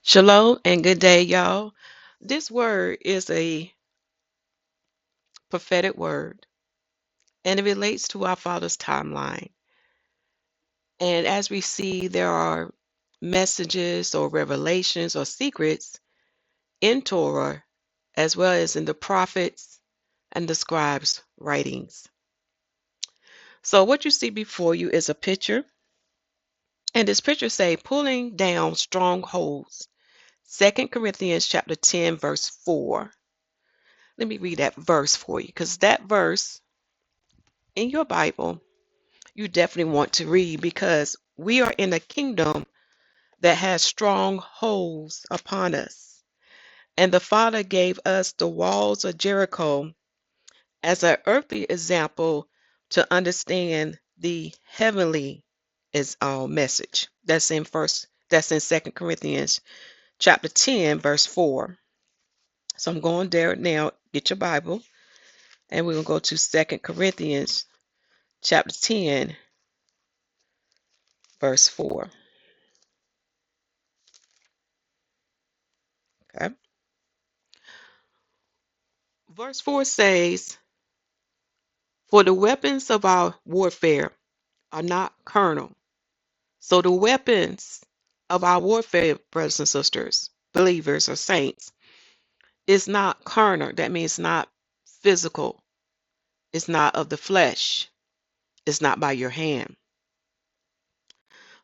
Shalom and good day, y'all. This word is a prophetic word and it relates to our Father's timeline. And as we see, there are messages or revelations or secrets in Torah as well as in the prophets and the scribes' writings. So what you see before you is a picture, and this picture say pulling down strongholds. 2 Corinthians chapter 10 verse 4. Let me read that verse for you because that verse in your Bible, you definitely want to read because we are in a kingdom that has strongholds upon us. And the Father gave us the walls of Jericho as an earthly example to understand the heavenly message. That's in 2 Corinthians chapter 10, verse 4. So I'm going there now. Get your Bible, and we're gonna go to 2 Corinthians chapter 10, verse 4. Okay. Verse 4 says, for the weapons of our warfare are not carnal. So the weapons of our warfare, brothers and sisters, believers or saints, is not carnal. That means not physical. It's not of the flesh. It's not by your hand.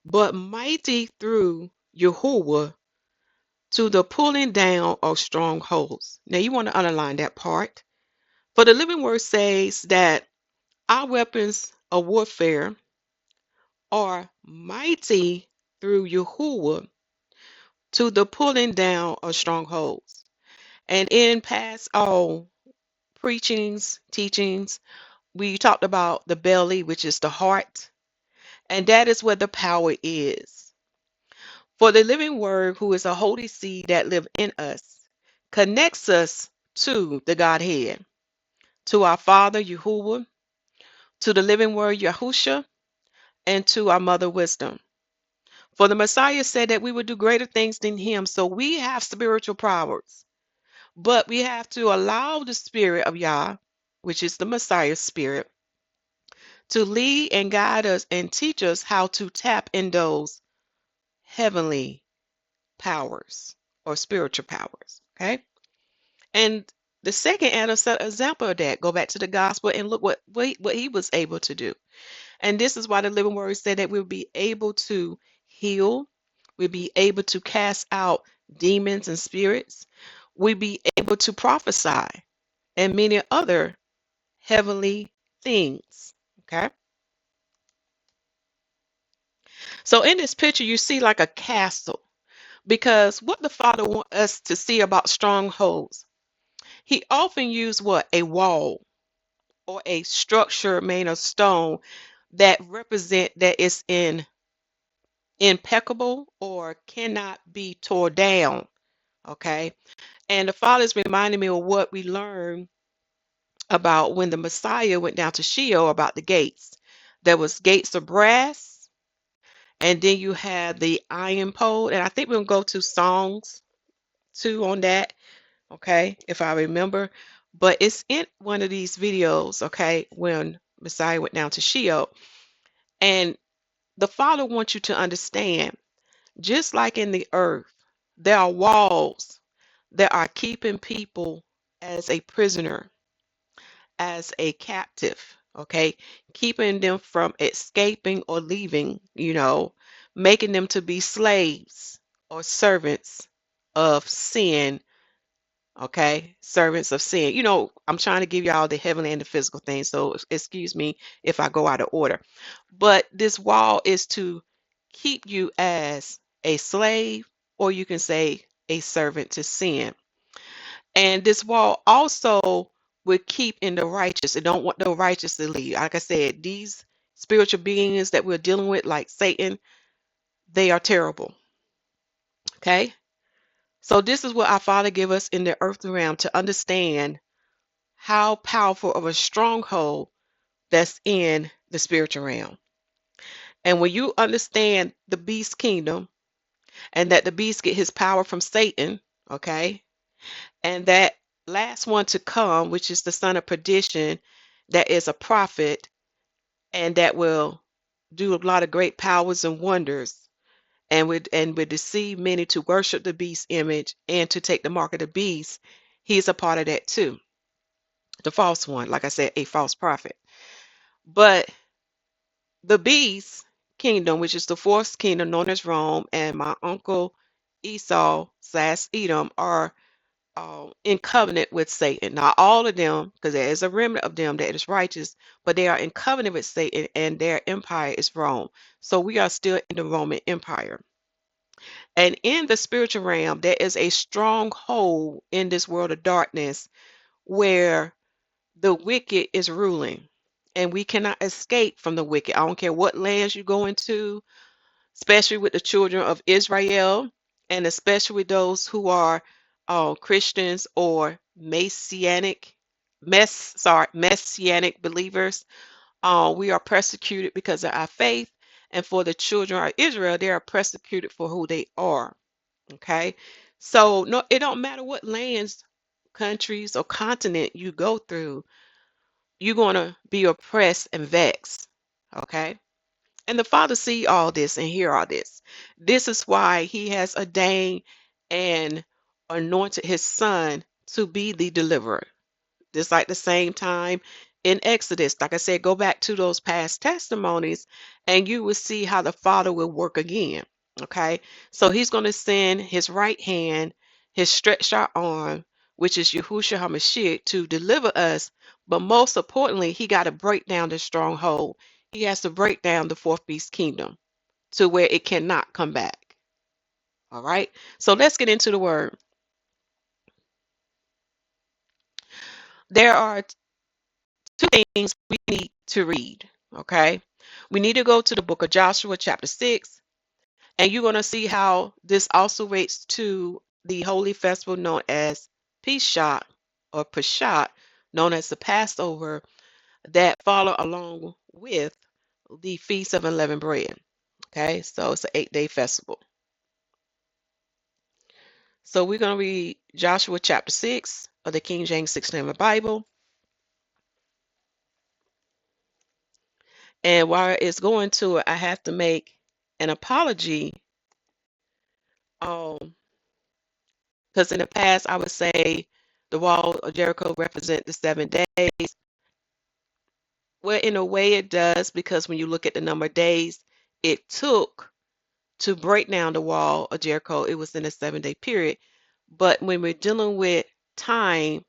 But mighty through Yahuwah to the pulling down of strongholds. Now you want to underline that part. For the living word says that our weapons of warfare are mighty through Yahuwah to the pulling down of strongholds. And in past all preachings, teachings, we talked about the belly, which is the heart, and that is where the power is. For the living word, who is a holy seed that live in us, connects us to the Godhead, to our Father Yahuwah, to the living word Yahusha, and to our mother wisdom. For the Messiah said that we would do greater things than him. So we have spiritual powers, but we have to allow the spirit of Yah, which is the Messiah's spirit, to lead and guide us and teach us how to tap in those heavenly powers or spiritual powers. Okay. And the second example of that, go back to the gospel and look what he was able to do. And this is why the living word said that we'll be able to heal. We'll be able to cast out demons and spirits. We'll be able to prophesy and many other heavenly things. Okay. So in this picture, you see like a castle because what the Father wants us to see about strongholds, he often used what? A wall or a structure made of stone that represent that it's impeccable or cannot be torn down. Okay. And the Father is reminding me of what we learned about when the Messiah went down to Sheol about the gates. There was gates of brass, and then you had the iron pole. And I think we'll go to Songs 2 on that, okay, if I remember. But it's in one of these videos, okay, when Messiah went down to Sheol. And the Father wants you to understand, just like in the earth, there are walls that are keeping people as a prisoner, as a captive, okay, keeping them from escaping or leaving, making them to be slaves or servants of sin, okay, servants of sin. I'm trying to give y'all the heavenly and the physical things, so excuse me if I go out of order. But this wall is to keep you as a slave, or you can say a servant to sin. And this wall also will keep in the righteous. It don't want the righteous to leave. Like I said, these spiritual beings that we're dealing with, like Satan, they are terrible. Okay. So this is what our Father give us in the earth realm to understand how powerful of a stronghold that's in the spiritual realm. And when you understand the beast kingdom, and that the beast get his power from Satan, okay? And that last one to come, which is the son of perdition, that is a prophet and that will do a lot of great powers and wonders and would deceive many to worship the beast image and to take the mark of the beast. He's a part of that too. The false one, like I said, a false prophet. But the beast kingdom, which is the fourth kingdom known as Rome, and my uncle Esau slash Edom are in covenant with Satan. Not all of them, because there is a remnant of them that is righteous, but they are in covenant with Satan, and their empire is Rome. So we are still in the Roman Empire. And in the spiritual realm, there is a stronghold in this world of darkness where the wicked is ruling. And we cannot escape from the wicked. I don't care what lands you go into, especially with the children of Israel, and especially with those who are Christians or messianic believers. We are persecuted because of our faith, and for the children of Israel, they are persecuted for who they are. Okay, so no, it don't matter what lands, countries, or continent you go through, you're gonna be oppressed and vexed. Okay. And the Father see all this and hear all this. This is why he has ordained and anointed his son to be the deliverer. Just like the same time in Exodus, like I said, go back to those past testimonies and you will see how the Father will work again. Okay. So he's going to send his right hand, his stretched out arm, which is Yahusha HaMashiach, to deliver us. But most importantly, he got to break down the stronghold. He has to break down the fourth beast kingdom to where it cannot come back. All right. So let's get into the word. There are two things we need to read. Okay. We need to go to the book of Joshua, chapter 6, and you're going to see how this also relates to the holy festival known as Pesach or Peshat, known as the Passover, that follow along with the Feast of Unleavened Bread. Okay. So it's an 8-day festival. So we're going to read Joshua chapter 6 of the King James 16 Bible. And while it's going to it, I have to make an apology. Because in the past, I would say the wall of Jericho represent the 7 days. Well, in a way it does, because when you look at the number of days it took to break down the wall of Jericho, it was in a 7-day period. But when we're dealing with time,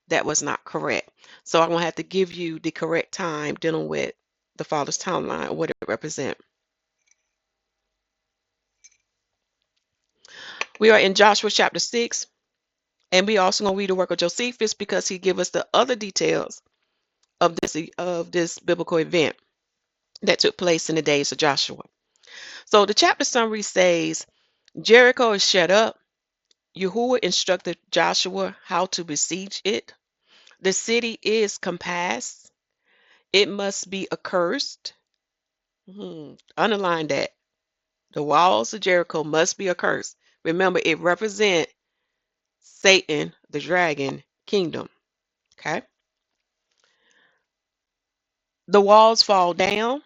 that was not correct. So I'm going to have to give you the correct time dealing with the Father's timeline, what it represents. We are in Joshua chapter 6, and we also going to read the work of Josephus because he give us the other details of this biblical event that took place in the days of Joshua. So the chapter summary says, Jericho is shut up. Yahuwah instructed Joshua how to besiege it. The city is compassed. It must be accursed. Underline that. The walls of Jericho must be accursed. Remember, it represents Satan, the dragon kingdom. Okay. The walls fall down.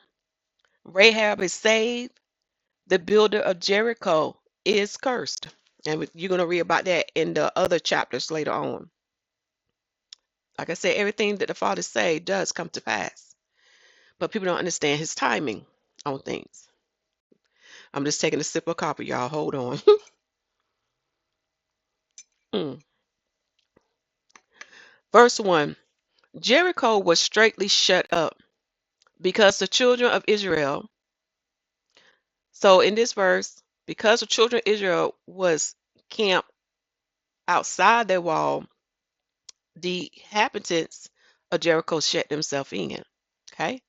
Rahab is saved. The builder of Jericho is cursed. And you're going to read about that in the other chapters later on. Like I said, everything that the Father say does come to pass. But people don't understand his timing on things. I'm just taking a sip of coffee, y'all. Hold on. Verse 1. Jericho was straightly shut up because the children of Israel. So in this verse, because the children of Israel was camped outside their wall, the inhabitants of Jericho shut themselves in. Okay.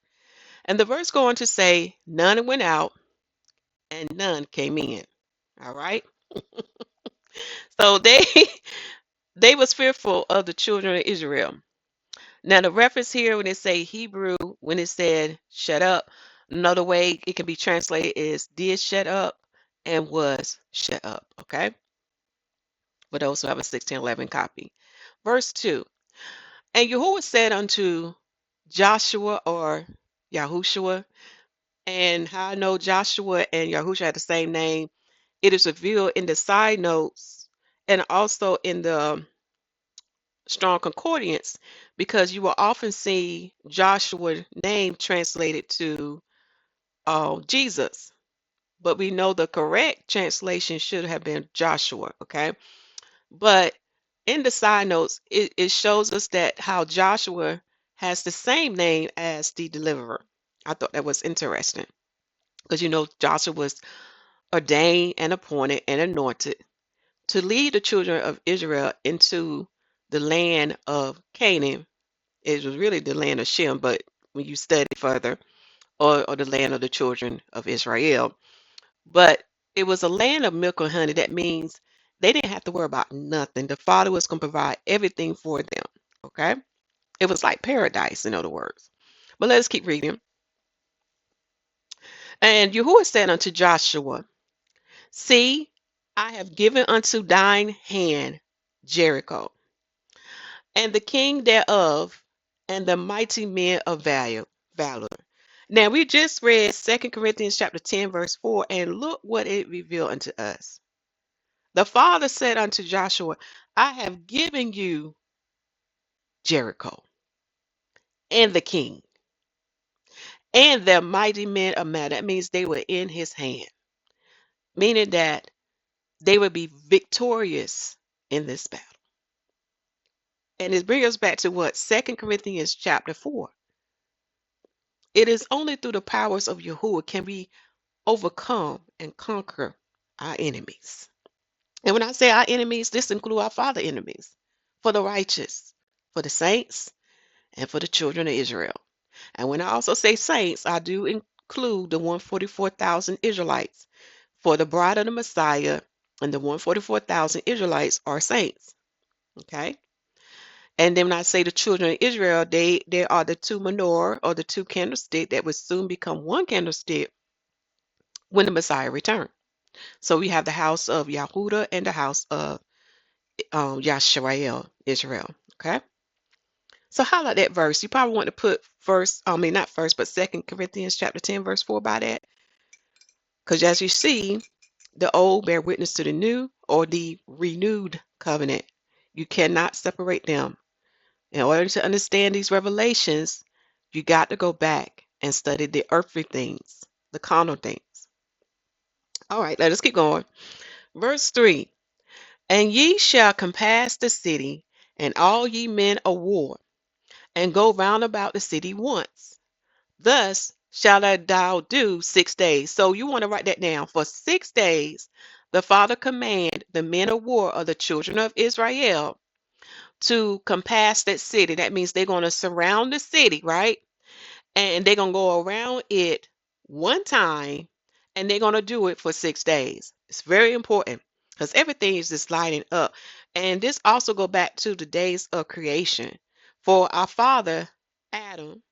And the verse going to say, none went out and none came in. All right. So they was fearful of the children of Israel. Now the reference here when it say Hebrew, when it said shut up, another way it can be translated is did shut up. and was shut up. Okay, for those who have a 1611 copy. Verse 2. And Yahuwah said unto Joshua or Yahushua, and how I know Joshua and Yahusha had the same name, it is revealed in the side notes and also in the Strong Concordance, because you will often see Joshua's name translated to Jesus, but we know the correct translation should have been Joshua. Okay, but in the side notes, it shows us that how Joshua has the same name as the deliverer. I thought that was interesting because Joshua was ordained and appointed and anointed to lead the children of Israel into the land of Canaan. It was really the land of Shem, but when you study further, or the land of the children of Israel. But it was a land of milk and honey. That means they didn't have to worry about nothing. The Father was going to provide everything for them. Okay? It was like paradise, in other words. But let's keep reading. And Yahuwah said unto Joshua, See, I have given unto thine hand Jericho, and the king thereof, and the mighty men of valor. Now we just read 2 Corinthians chapter 10, verse 4, and look what it revealed unto us. The Father said unto Joshua, I have given you Jericho, and the king, and the mighty men of valor. That means they were in his hand, meaning that they would be victorious in this battle. And it brings us back to what? 2 Corinthians chapter 4. It is only through the powers of Yahuwah can we overcome and conquer our enemies. And when I say our enemies, this includes our father enemies, for the righteous, for the saints, and for the children of Israel. And when I also say saints, I do include the 144,000 Israelites. For the bride of the Messiah and the 144,000 Israelites are saints. Okay? And then when I say the children of Israel, they are the two menorah, or the two candlestick that would soon become one candlestick when the Messiah returned. So we have the house of Yahudah and the house of Yasharal, Israel. Okay. So highlight that verse. You probably want to put not first, but 2 Corinthians chapter 10, verse 4 by that. Because as you see, the old bear witness to the new, or the renewed covenant. You cannot separate them. In order to understand these revelations, you got to go back and study the earthly things, the carnal things. All right, let us keep going. Verse 3. And ye shall compass the city, and all ye men of war, and go round about the city once. Thus shall thou do 6 days. So you want to write that down. For 6 days the Father command the men of war of the children of Israel to compass that city. That means they're going to surround the city, right? And they're going to go around it one time, and they're going to do it for 6 days. It's very important because everything is just lining up. And this also go back to the days of creation. For our father, Adam,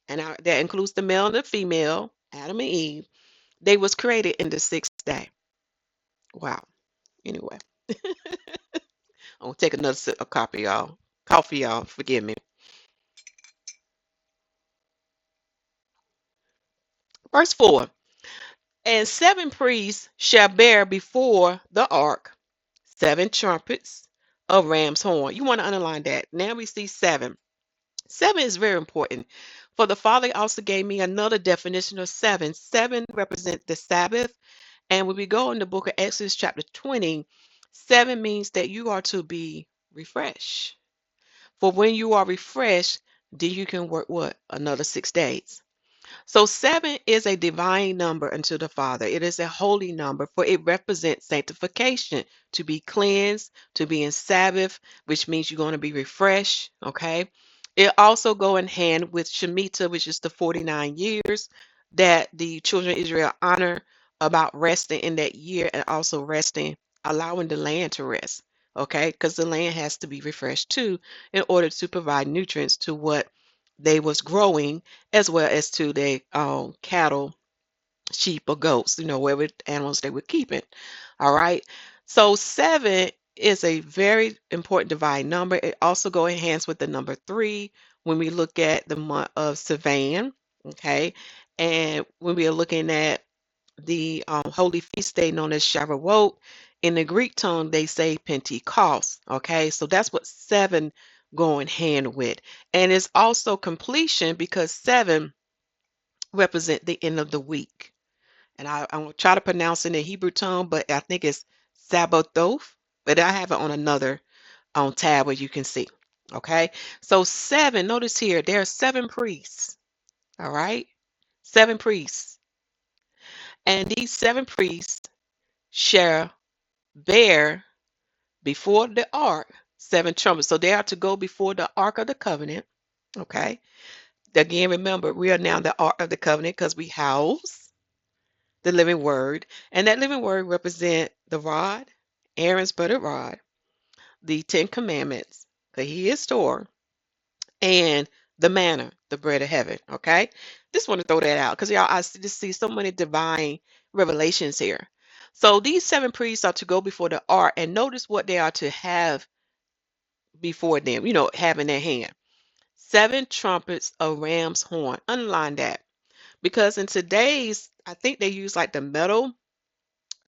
and that includes the male and the female, Adam and Eve, they was created in the 6th day. Wow. Anyway, I'm going to take another sip of coffee, y'all. Coffee, y'all. Forgive me. Verse 4. And 7 priests shall bear before the ark 7 trumpets of ram's horn. You want to underline that. Now we see 7. 7 is very important. For the Father also gave me another definition of 7. 7 represent the Sabbath. And when we go in the book of Exodus chapter 20, 7 means that you are to be refreshed. For when you are refreshed, then you can work what? Another 6 days. So 7 is a divine number unto the Father. It is a holy number, for it represents sanctification, to be cleansed, to be in Sabbath, which means you're going to be refreshed. Okay. It also go in hand with Shemitah, which is the 49 years that the children of Israel honor about resting in that year, and also resting, allowing the land to rest. Okay, because the land has to be refreshed too, in order to provide nutrients to what they was growing, as well as to the cattle sheep or goats, whatever animals they were keeping. All right. So 7 is a very important divine number. It also goes in hands with the number 3 when we look at the month of Sivan. Okay. And when we are looking at the holy feast day known as Shavuot, in the Greek tongue, they say Pentecost. Okay. So that's what 7 go in hand with. And it's also completion because 7 represent the end of the week. And I'm gonna try to pronounce it in the Hebrew tongue, but I think it's Sabbathoth. But I have it on another tab where you can see. Okay, so 7. Notice here there are 7 priests. All right, 7 priests, and these 7 priests shall bear before the ark 7 trumpets. So they are to go before the ark of the covenant. Okay. Again, remember we are now the ark of the covenant because we house the living word, and that living word represent the rod, Aaron's budded rod, the 10 commandments, because he is Torah, and the manna, the bread of heaven. Okay, just want to throw that out because y'all, just see so many divine revelations here. So these 7 priests are to go before the ark, and notice what they are to have before them. Have in their hand 7 trumpets of ram's horn. Underline that because in today's, I think they use like the metal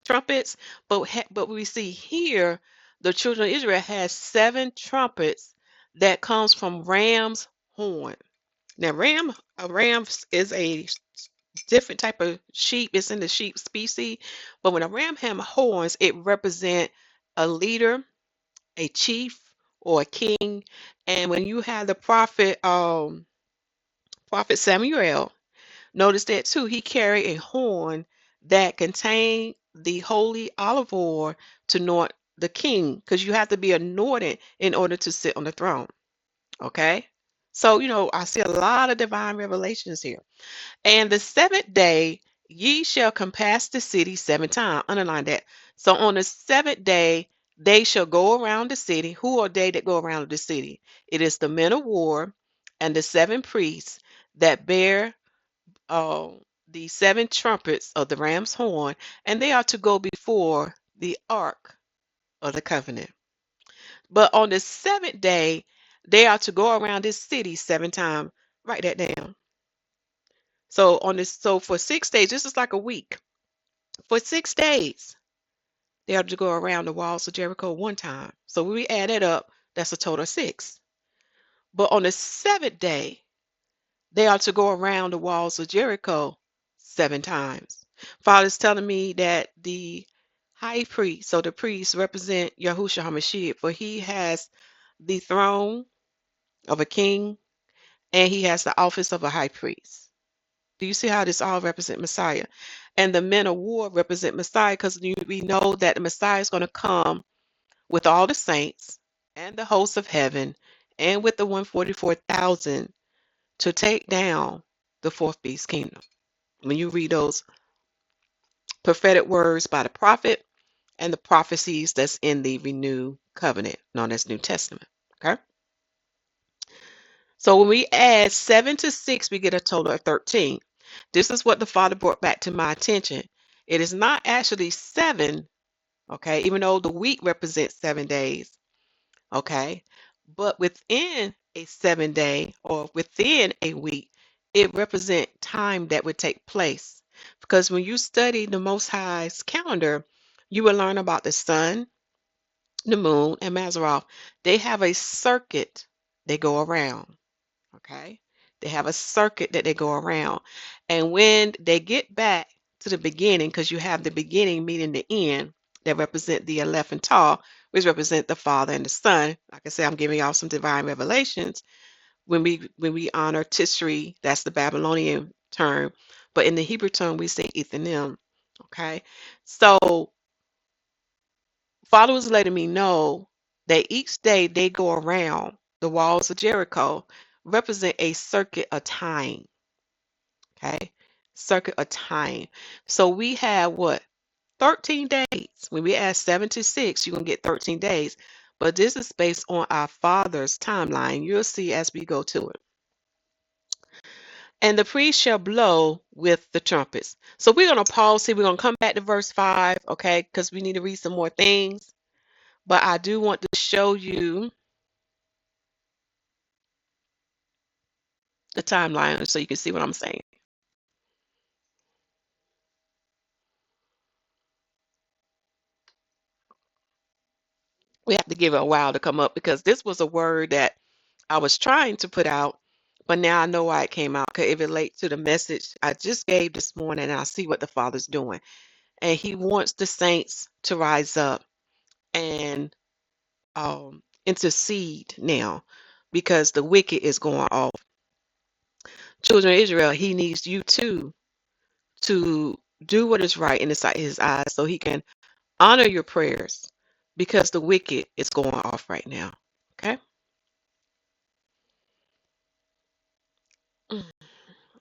trumpets, but we see here the children of Israel has 7 trumpets that comes from ram's horn. Now, a ram is a different type of sheep. It's in the sheep species, but when a ram has horns, it represents a leader, a chief, or a king. And when you have the prophet Samuel, notice that too. He carried a horn that contained the holy olive oil to anoint the king, because you have to be anointed in order to sit on the throne. Okay. So, I see a lot of divine revelations here. And the 7th day, ye shall compass the city 7 times. Underline that. So on the 7th day, they shall go around the city. Who are they that go around the city? It is the men of war and the 7 priests that bear uh, the 7 trumpets of the ram's horn, and they are to go before the ark of the covenant. But on the 7th day, they are to go around this city 7 times. Write that down. So for 6 days, this is like a week. For 6 days, they are to go around the walls of Jericho 1 time. So when we add it up, that's a total of 6. But on the 7th day, they are to go around the walls of Jericho 7 times. Father's telling me that the high priest, so the priests represent Yahusha HaMashiach, for he has the throne of a king and he has the office of a high priest. Do you see how this all represent Messiah? And the men of war represent Messiah because we know that the Messiah is going to come with all the saints and the hosts of heaven and with the 144,000 to take down the fourth beast kingdom. When you read those prophetic words by the prophet and the prophecies that's in the renewed covenant, known as New Testament. Okay. So when we add 7 to 6, we get a total of 13. This is what the Father brought back to my attention. It is not actually 7, okay, even though the week represents 7 days, okay, but within a 7 day or within a week, it represents time that would take place. Because when you study the Most High's calendar, you will learn about the sun, the moon, and Mazzaroth. They have a circuit they go around. Okay. They have a circuit that they go around. And when they get back to the beginning, because you have the beginning meeting the end, that represent the Aleph and Tau, which represent the Father and the Son. Like I said, I'm giving y'all some divine revelations. When we honor Tishri, that's the Babylonian term. But in the Hebrew term, we say Ethanim. Okay. So Father was letting me know that each day they go around the walls of Jericho represent a circuit of time. Okay. Circuit of time. So we have what? 13 days. When we add 7 to 6, you're going to get 13 days. But this is based on our Father's timeline. You'll see as we go to it. And the priest shall blow with the trumpets. So we're going to pause here. We're going to come back to verse 5, okay, because we need to read some more things. But I do want to show you the timeline so you can see what I'm saying. We have to give it a while to come up because this was a word that I was trying to put out, but now I know why it came out because it relates to the message I just gave this morning, and I see what the Father's doing. And He wants the saints to rise up and intercede now because the wicked is going off. Children of Israel, He needs you too to do what is right in the sight of His eyes so He can honor your prayers because the wicked is going off right now. Okay?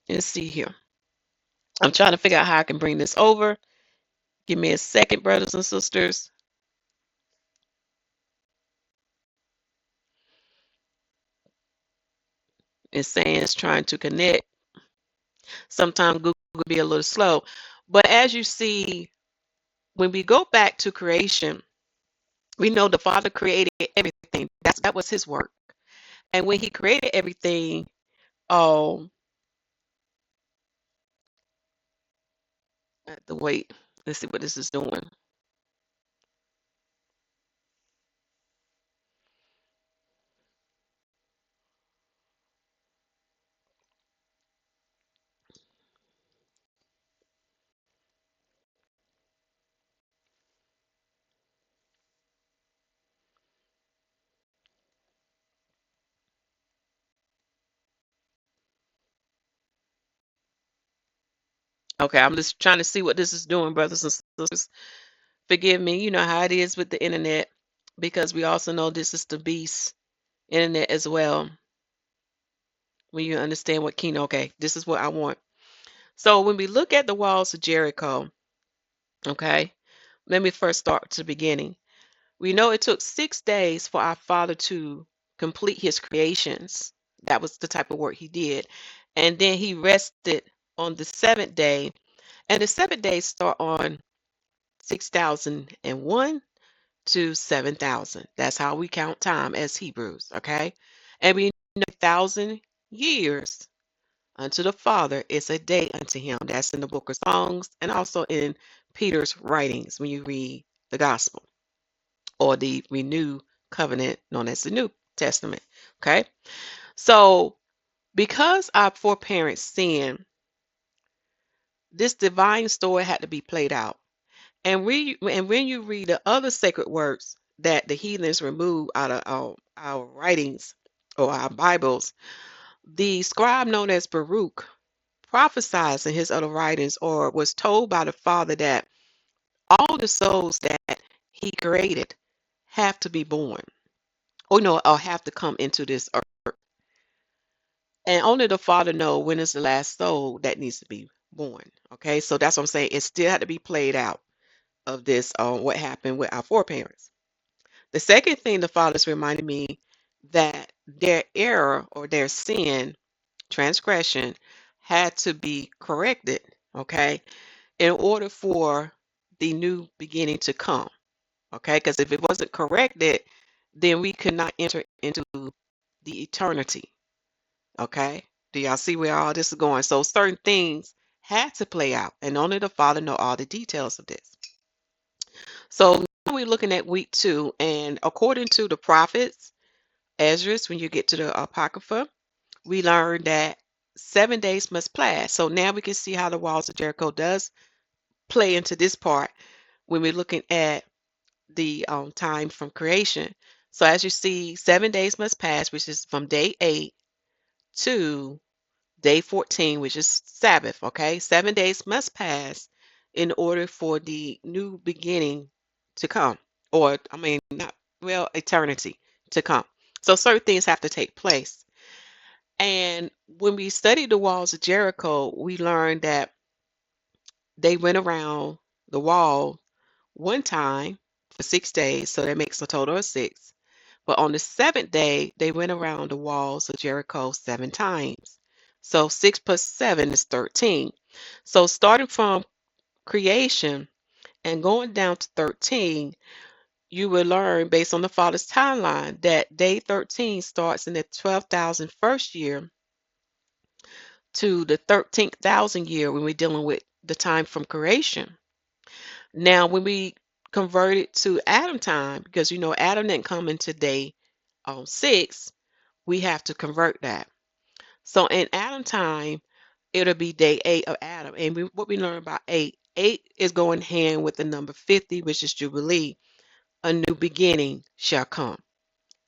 Let's see here. I'm trying to figure out how I can bring this over. Give me a second, brothers and sisters. It's saying it's trying to connect. Sometimes Google will be a little slow. But as you see, when we go back to creation, we know the Father created everything. That was His work. And when He created everything, oh, I have to wait. Let's see what this is doing. Okay, I'm just trying to see what this is doing, brothers and sisters. Forgive me. You know how it is with the internet, because we also know this is the beast internet as well. When you understand what kingdom, okay, this is what I want. So when we look at the walls of Jericho, okay, let me first start to the beginning. We know it took 6 days for our Father to complete His creations. That was the type of work He did. And then He rested on the seventh day. And the 7 days start on 6001 to 7,000. That's how we count time as Hebrews, okay? And we know 1,000 years unto the Father is a day unto Him. That's in the book of Songs and also in Peter's writings when you read the gospel or the renewed covenant known as the New Testament, okay? So because our foreparents sinned, this divine story had to be played out. And when you read the other sacred works that the heathens removed out of our writings or our Bibles, the scribe known as Baruch prophesied in his other writings or was told by the Father that all the souls that He created have to be born, or or have to come into this earth. And only the Father knows when is the last soul that needs to be born. Okay, so that's what I'm saying. It still had to be played out of this what happened with our foreparents. The second thing the Father's reminded me that their error or their sin, transgression, had to be corrected, okay, in order for the new beginning to come, okay? Because if it wasn't corrected, then we could not enter into the eternity, okay? Do y'all see where all this is going? So certain things had to play out, and only the Father know all the details of this. So now we're looking at week 2, and according to the prophets, Ezra, when you get to the Apocrypha, we learned that 7 days must pass. So now we can see how the walls of Jericho does play into this part when we're looking at the time from creation. So as you see, 7 days must pass, which is from day 8 to day 14, which is Sabbath. Okay, 7 days must pass in order for the new beginning to come, or I mean, not well, eternity to come. So certain things have to take place. And when we studied the walls of Jericho, we learned that they went around the wall one time for 6 days, so that makes a total of 6. But on the seventh day, they went around the walls of Jericho 7 times. So 6 plus 7 is 13. So starting from creation and going down to 13, you will learn based on the Father's timeline that day 13 starts in the 12,001st year to the 13,000 year when we're dealing with the time from creation. Now, when we convert it to Adam time, because Adam didn't come into day 6, we have to convert that. So in Adam time, it'll be day 8 of Adam. And what we learn about 8 is going hand with the number 50, which is Jubilee. A new beginning shall come.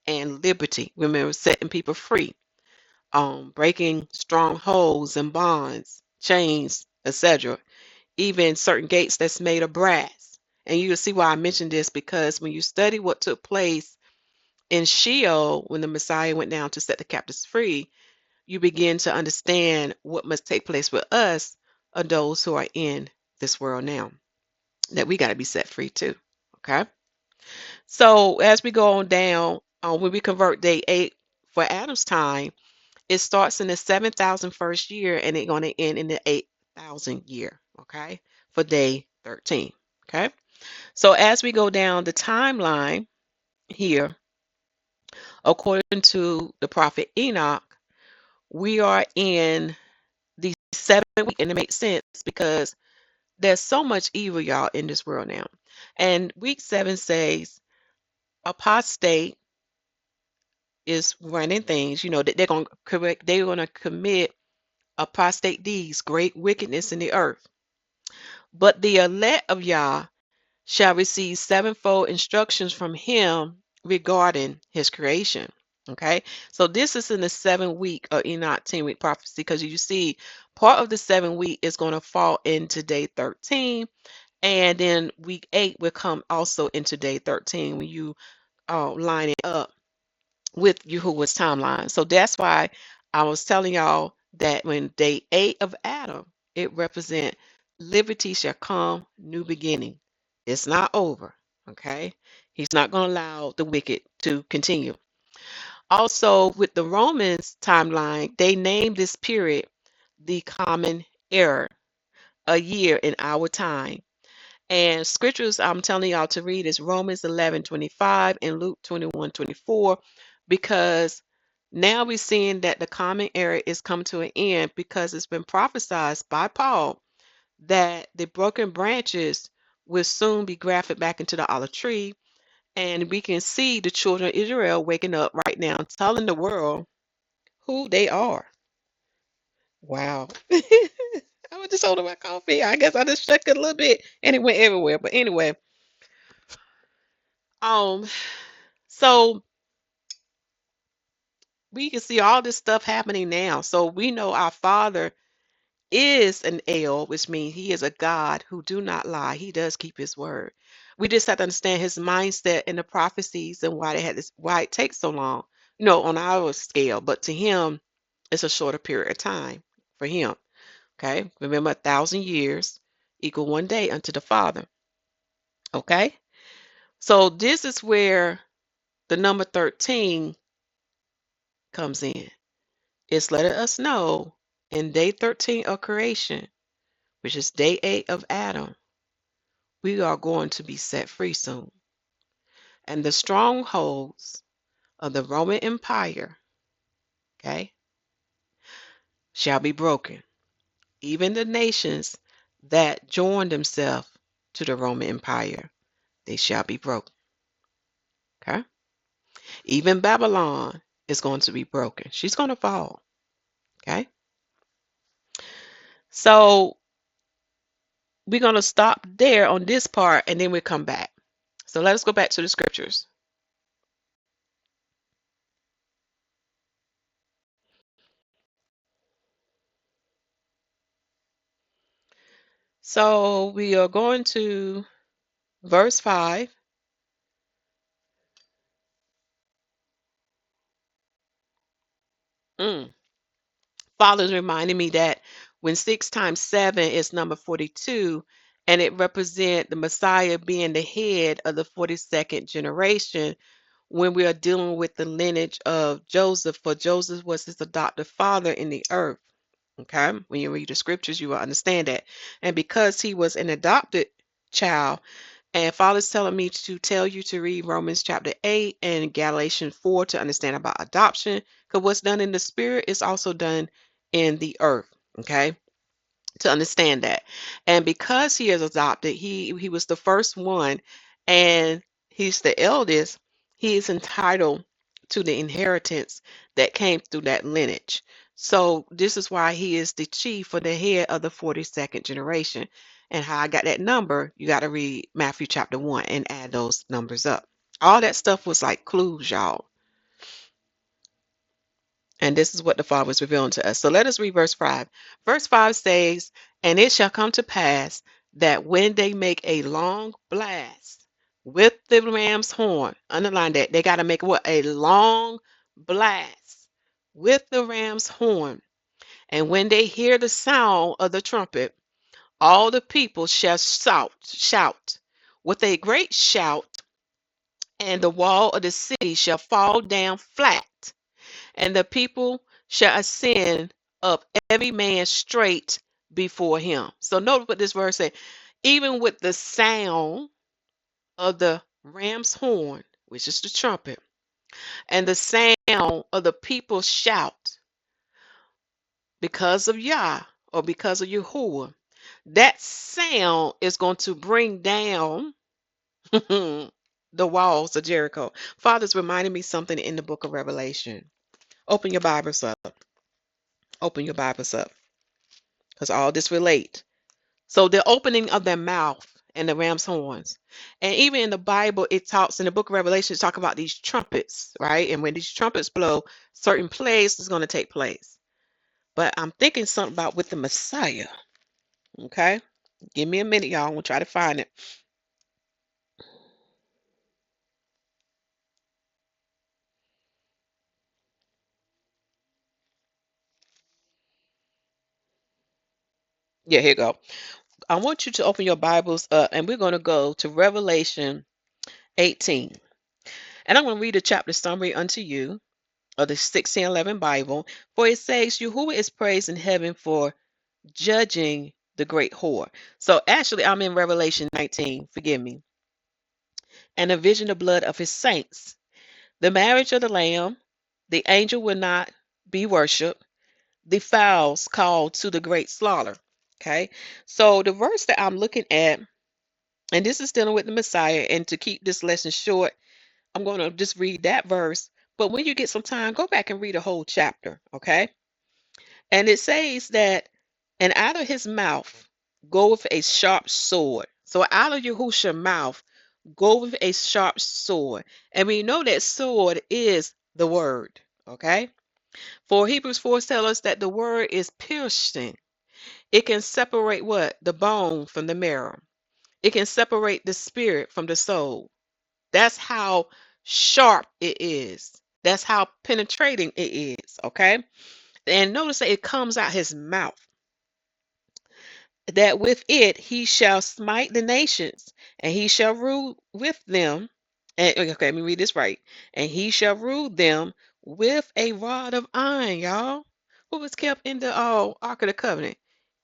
And liberty, remember, setting people free, breaking strongholds and bonds, chains, etc. Even certain gates that's made of brass. And you will see why I mentioned this, because when you study what took place in Sheol when the Messiah went down to set the captives free, you begin to understand what must take place with us, or those who are in this world now, that we got to be set free too. Okay. So as we go on down, when we convert day 8 for Adam's time, it starts in the 7,001st year and it's going to end in the 8,000 year. Okay. For day 13. Okay. So as we go down the timeline here, according to the prophet Enoch, we are in the 7th week, and it makes sense because there's so much evil, y'all, in this world now. And week 7 says apostate is running things, that they're gonna commit apostate deeds, great wickedness in the earth. But the elect of Yah shall receive sevenfold instructions from him regarding his creation. Okay, so this is in the 7th week of Enoch 10-week prophecy, because you see part of the 7th week is going to fall into day 13, and then week 8 will come also into day 13 when you line it up with Yahuwah's timeline. So that's why I was telling y'all that when day 8 of Adam, it represents liberty shall come, new beginning. It's not over. Okay. He's not going to allow the wicked to continue. Also, with the Romans timeline, they named this period the common era, a year in our time. And scriptures I'm telling y'all to read is Romans 11:25 and Luke 21:24, because now we're seeing that the common era is coming to an end, because it's been prophesied by Paul that the broken branches will soon be grafted back into the olive tree. And we can see the children of Israel waking up right now, telling the world who they are. Wow. I was just holding my coffee. I guess I just shook it a little bit and it went everywhere. But anyway, um, so we can see all this stuff happening now. So we know our Father is an El, which means he is a God who do not lie. He does keep his word. We just have to understand his mindset and the prophecies and why it takes so long, on our scale. But to him, it's a shorter period of time for him. Okay. Remember, 1,000 years equal one day unto the Father. Okay. So this is where the number 13 comes in. It's letting us know in day 13 of creation, which is day 8 of Adam, we are going to be set free soon. And the strongholds of the Roman Empire, okay, shall be broken. Even the nations that join themselves to the Roman Empire, they shall be broken. Okay? Even Babylon is going to be broken. She's going to fall. Okay? So we're going to stop there on this part and then we'll come back. So let us go back to the scriptures. So we are going to verse 5. Father's reminding me that when 6 times 7 is number 42, and it represents the Messiah being the head of the 42nd generation, when we are dealing with the lineage of Joseph, for Joseph was his adopted father in the earth. Okay, when you read the scriptures, you will understand that. And because he was an adopted child, and Father's telling me to tell you to read Romans chapter 8 and Galatians 4 to understand about adoption, because what's done in the spirit is also done in the earth. Okay, to understand that. And because he is adopted, he was the first one, and he's the eldest, he is entitled to the inheritance that came through that lineage. So this is why he is the chief or the head of the 42nd generation. And how I got that number, you got to read Matthew chapter 1 and add those numbers up. All that stuff was like clues, y'all. And this is what the Father was revealing to us. So let us read verse 5. Verse 5 says, "And it shall come to pass that when they make a long blast with the ram's horn," underline that, they got to make what? A long blast with the ram's horn. "And when they hear the sound of the trumpet, all the people shall shout with a great shout, and the wall of the city shall fall down flat, and the people shall ascend up every man straight before him." So notice what this verse says. Even with the sound of the ram's horn, which is the trumpet, and the sound of the people shout because of Yah or because of Yahuwah, that sound is going to bring down the walls of Jericho. Father's reminding me something in the book of Revelation. Open your Bibles up. Open your Bibles up. Because all this relate. So the opening of their mouth and the ram's horns. And even in the Bible, it talks in the book of Revelation, it talk about these trumpets, right? And when these trumpets blow, certain plays is going to take place. But I'm thinking something about with the Messiah. Okay? Give me a minute, y'all. I'm going to try to find it. Yeah, here you go. I want you to open your Bibles up, and we're going to go to Revelation 18. And I'm going to read a chapter summary unto you of the 1611 Bible. For it says, Yahuwah is praised in heaven for judging the great whore. So actually, I'm in Revelation 19. Forgive me. "And a vision of blood of his saints, the marriage of the Lamb, the angel will not be worshipped, the fowls called to the great slaughter." Okay. So the verse that I'm looking at, and this is dealing with the Messiah, and to keep this lesson short, I'm going to just read that verse. But when you get some time, go back and read a whole chapter. Okay. And it says that, "And out of his mouth goeth a sharp sword." So out of Yahusha's mouth goeth a sharp sword. And we know that sword is the word. Okay. For Hebrews 4 tells us that the word is piercing. It can separate what? The bone from the marrow. It can separate the spirit from the soul. That's how sharp it is. That's how penetrating it is. Okay. And notice that it comes out his mouth. "That with it he shall smite the nations, and he shall rule with them." And okay, let me read this right. "And he shall rule them with a rod of iron," y'all. Who was kept in the Ark of the Covenant?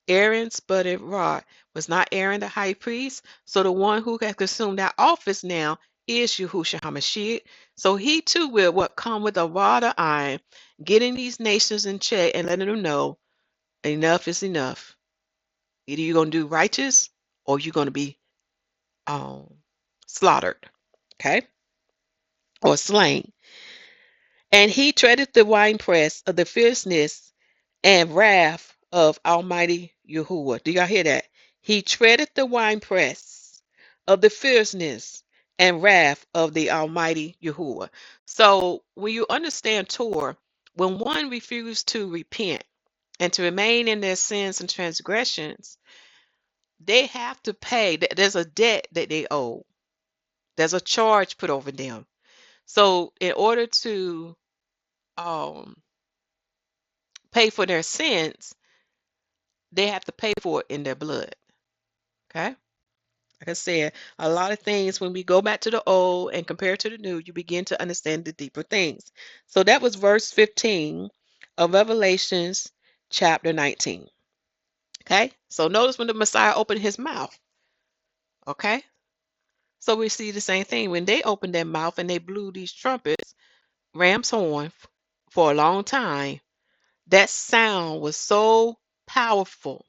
Aaron's budded rod. Was not Aaron the high priest? So the one who has consumed that office now is Yahusha HaMashiach. So he too will what come with a rod of iron, getting these nations in check and letting them know enough is enough. Either you're going to do righteous or you're going to be um, slaughtered, okay, or slain. "And he treadeth the winepress of the fierceness and wrath of Almighty Yahuwah." Do y'all hear that? He treadeth the winepress of the fierceness and wrath of the Almighty Yahuwah. So when you understand Torah, when one refused to repent and to remain in their sins and transgressions, they have to pay. There's a debt that they owe. There's a charge put over them. So in order to um, pay for their sins, they have to pay for it in their blood. Okay. Like I said, a lot of things, when we go back to the old and compare to the new, you begin to understand the deeper things. So that was verse 15 of Revelations chapter 19. Okay, so notice when the Messiah opened his mouth. Okay, so we see the same thing when they opened their mouth and they blew these trumpets, ram's horn, for a long time. That sound was so powerful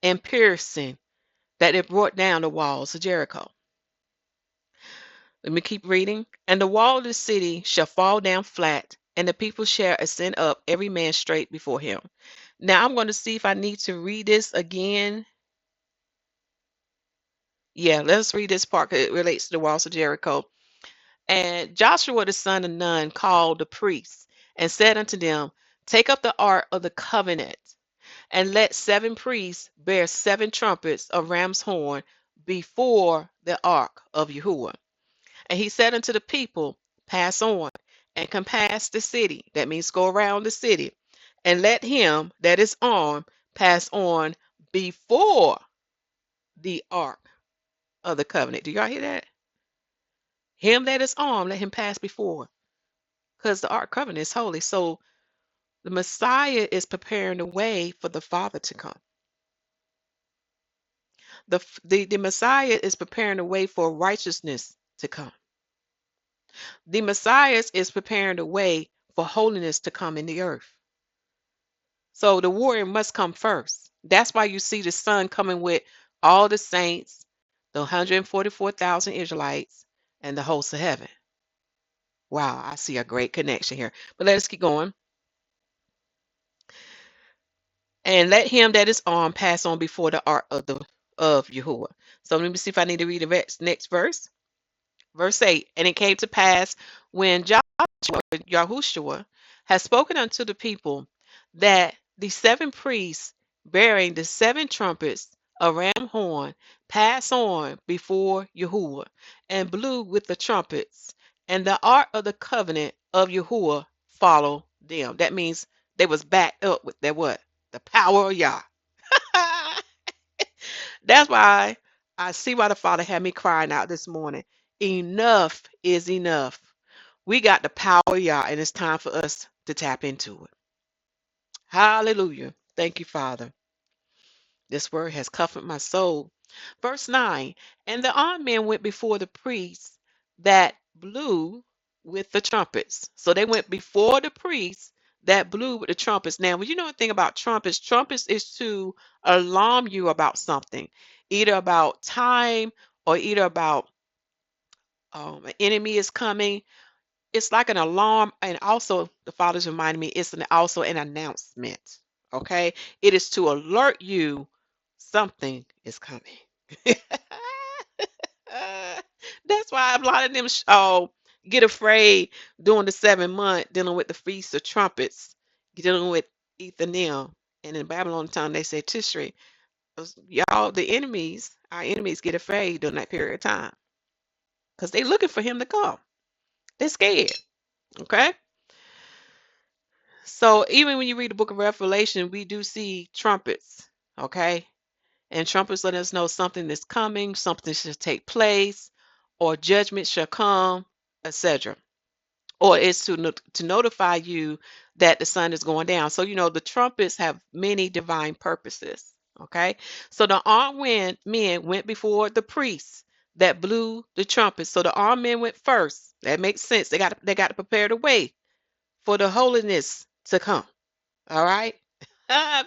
and piercing that it brought down the walls of Jericho. Let me keep reading. And the wall of the city shall fall down flat, and the people shall ascend up, every man straight before him. Now I'm going to see if I need to read this again. Yeah, let's read this part 'cause it relates to the walls of Jericho. And Joshua the son of Nun called the priests and said unto them, take up the ark of the covenant, and let 7 priests bear 7 trumpets of ram's horn before the ark of Yahuwah. And he said unto the people, pass on and compass the city. That means go around the city. And let him that is armed pass on before the ark of the covenant. Do y'all hear that? Him that is armed, let him pass before. Because the ark covenant is holy. So the Messiah is preparing the way for the Father to come. The Messiah is preparing the way for righteousness to come. The Messiah is preparing the way for holiness to come in the earth. So the warrior must come first. That's why you see the Son coming with all the saints, the 144,000 Israelites, and the hosts of heaven. Wow, I see a great connection here. But let us keep going. And let him that is armed pass on before the ark of Yahuwah. So let me see if I need to read the next verse. Verse 8. And it came to pass when Yahusha has spoken unto the people that the 7 priests bearing the 7 trumpets of ram horn pass on before Yahuwah and blew with the trumpets, and the ark of the covenant of Yahuwah follow them. That means they was backed up with their what? The power of Yah. That's why I see why the Father had me crying out this morning. Enough is enough. We got the power of Yah, and it's time for us to tap into it. Hallelujah. Thank you, Father. This word has comforted my soul. Verse 9. And the armed men went before the priests that blew with the trumpets. So they went before the priests that blew with the trumpets. Now, when you know anything about trumpets, trumpets is to alarm you about something, either about time or either about an enemy is coming. It's like an alarm, and also the Father's reminding me it's also an announcement. Okay, it is to alert you something is coming. That's why a lot of them get afraid during the 7 month dealing with the feast of trumpets, dealing with Ethanim, and in Babylon time they say Tishri. Y'all, our enemies get afraid during that period of time because they looking for him to come. They're scared. Okay. So even when you read the book of Revelation, we do see trumpets, okay? And trumpets let us know something is coming, something should take place, or judgment shall come, etc. Or it's to notify you that the sun is going down. So you know the trumpets have many divine purposes, okay? So the armed men went before the priests that blew the trumpets. So the armed men went first. That makes sense. They got to prepare the way for the holiness to come. All right.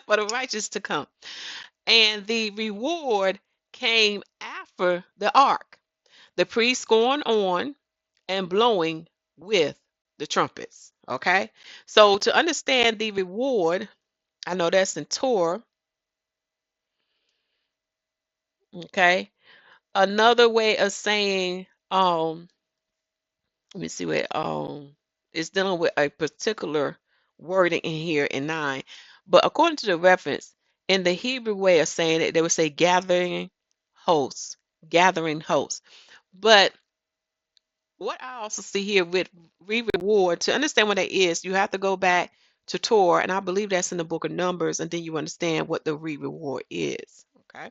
For the righteous to come. And the reward came after the ark. The priests going on and blowing with the trumpets. Okay. So to understand the reward, I know that's in Torah. Okay. Another way of saying, let me see what it's dealing with a particular wording in here in 9. But according to the reference, in the Hebrew way of saying it, they would say hosts, gathering hosts. But what I also see here with reward, to understand what that is, you have to go back to Torah, and I believe that's in the book of Numbers, and then you understand what the reward is. Okay.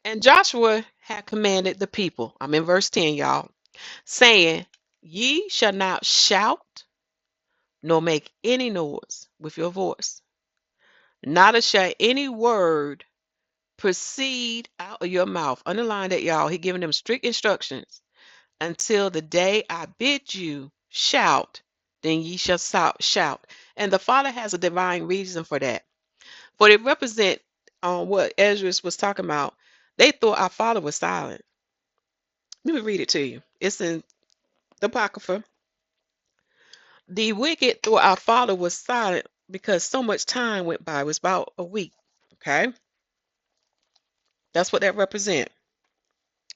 And Joshua had commanded the people, I'm in verse 10, y'all, saying, ye shall not shout nor make any noise with your voice. Neither shall any word proceed out of your mouth. Underline that, y'all. He giving them strict instructions. Until the day I bid you shout, then ye shall shout. And the Father has a divine reason for that. For it represent what Ezra was talking about. They thought our Father was silent. Let me read it to you. It's in the Apocrypha. The wicked thought our Father was silent because so much time went by. It was about a week. Okay? That's what that represent.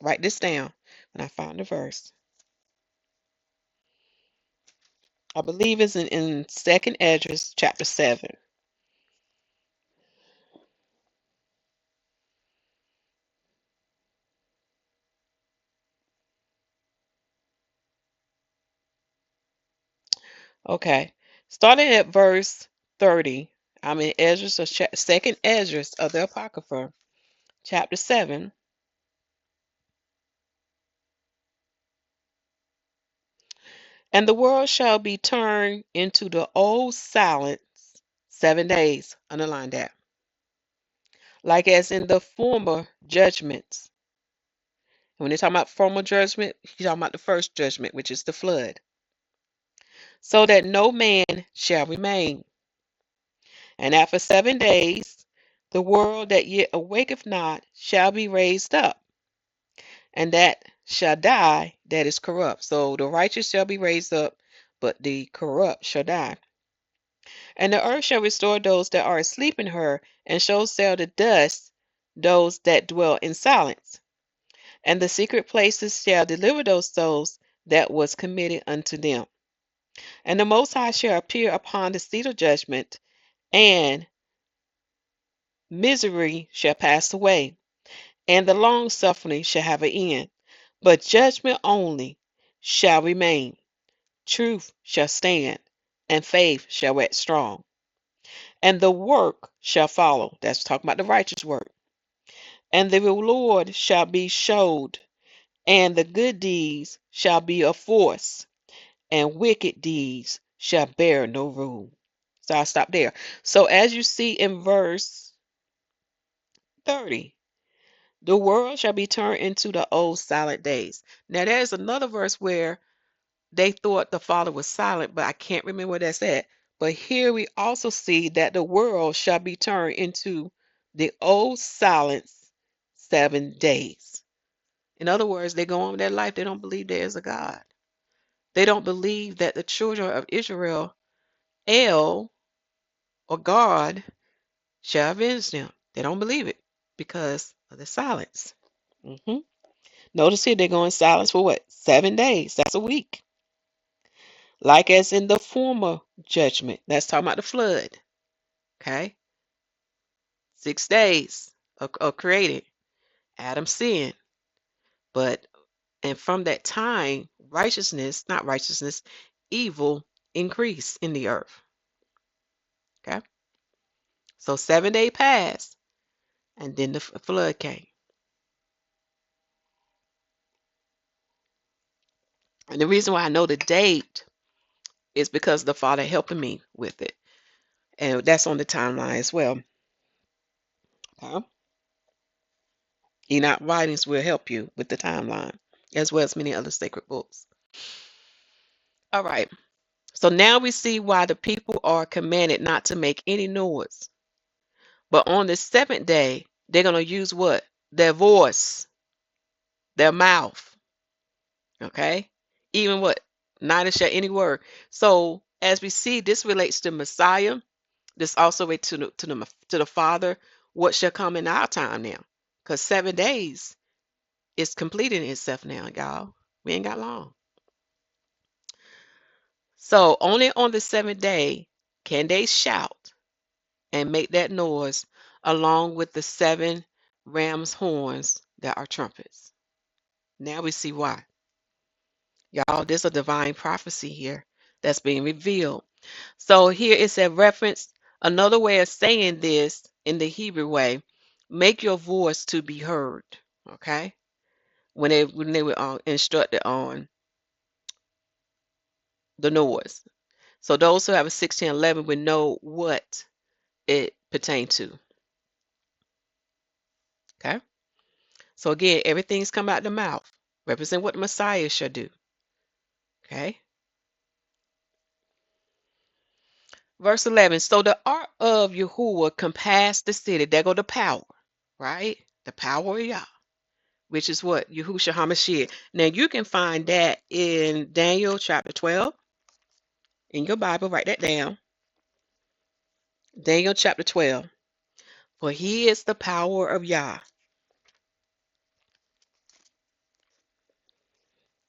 Write this down when I find the verse. I believe it's in 2nd Ezra chapter 7. Okay. Starting at verse 30. I'm in Ezra, so 2nd Ezra of the Apocrypha, chapter 7. And the world shall be turned into the old silence 7 days. Underline that. Like as in the former judgments. When they talk about former judgment, he's talking about the first judgment, which is the flood. So that no man shall remain. And after 7 days, the world that yet awaketh not shall be raised up, and that shall die that is corrupt. So the righteous shall be raised up, but the corrupt shall die. And the earth shall restore those that are asleep in her, and shall sell to dust those that dwell in silence. And the secret places shall deliver those souls that was committed unto them. And the Most High shall appear upon the seat of judgment, and misery shall pass away, and the long suffering shall have an end. But judgment only shall remain. Truth shall stand, and faith shall wax strong. And the work shall follow. That's talking about the righteous work. And the reward shall be showed, and the good deeds shall be of force, and wicked deeds shall bear no rule. So I'll stop there. So as you see in verse 30, the world shall be turned into the old silent days. Now there's another verse where they thought the Father was silent, but I can't remember where that's at. But here we also see that the world shall be turned into the old silence 7 days. In other words, they go on with their life. They don't believe there is a God. They don't believe that the children of Israel, El or God, shall avenge them. They don't believe it because of the silence. hmm Notice here they're going silence for what? 7 days. That's a week. Like as in the former judgment. That's talking about the flood. Okay? 6 days of created. Adam sinned. But, and from that time, not righteousness, evil increased in the earth. Okay? So 7 days passed, and then the flood came. And the reason why I know the date is because the Father helping me with it. And that's on the timeline as well. Okay? Enoch writings will help you with the timeline, as well as many other sacred books. All right. So now we see why the people are commanded not to make any noise. But on the seventh day, they're going to use what? Their voice, their mouth. Okay? Even what? Neither shall any word. So as we see, this relates to Messiah. This also relates to the Father. What shall come in our time now? Because 7 days is completing itself now, y'all. We ain't got long. So only on the seventh day can they shout and make that noise along with the 7 ram's horns that are trumpets. Now we see why. Y'all, there's a divine prophecy here that's being revealed. So here it's a reference, another way of saying this in the Hebrew way, make your voice to be heard. Okay? When they were instructed on the noise. So those who have a 1611 would know what it pertained to. Okay. So again, everything's come out the mouth. Represent what the Messiah shall do. Okay. Verse 11. So the ark of Yahuwah compassed the city. There go the power, right? The power of Yah, which is what? Yahusha HaMashiach. Now you can find that in Daniel chapter 12. In your Bible, write that down. Daniel chapter 12. For he is the power of Yah.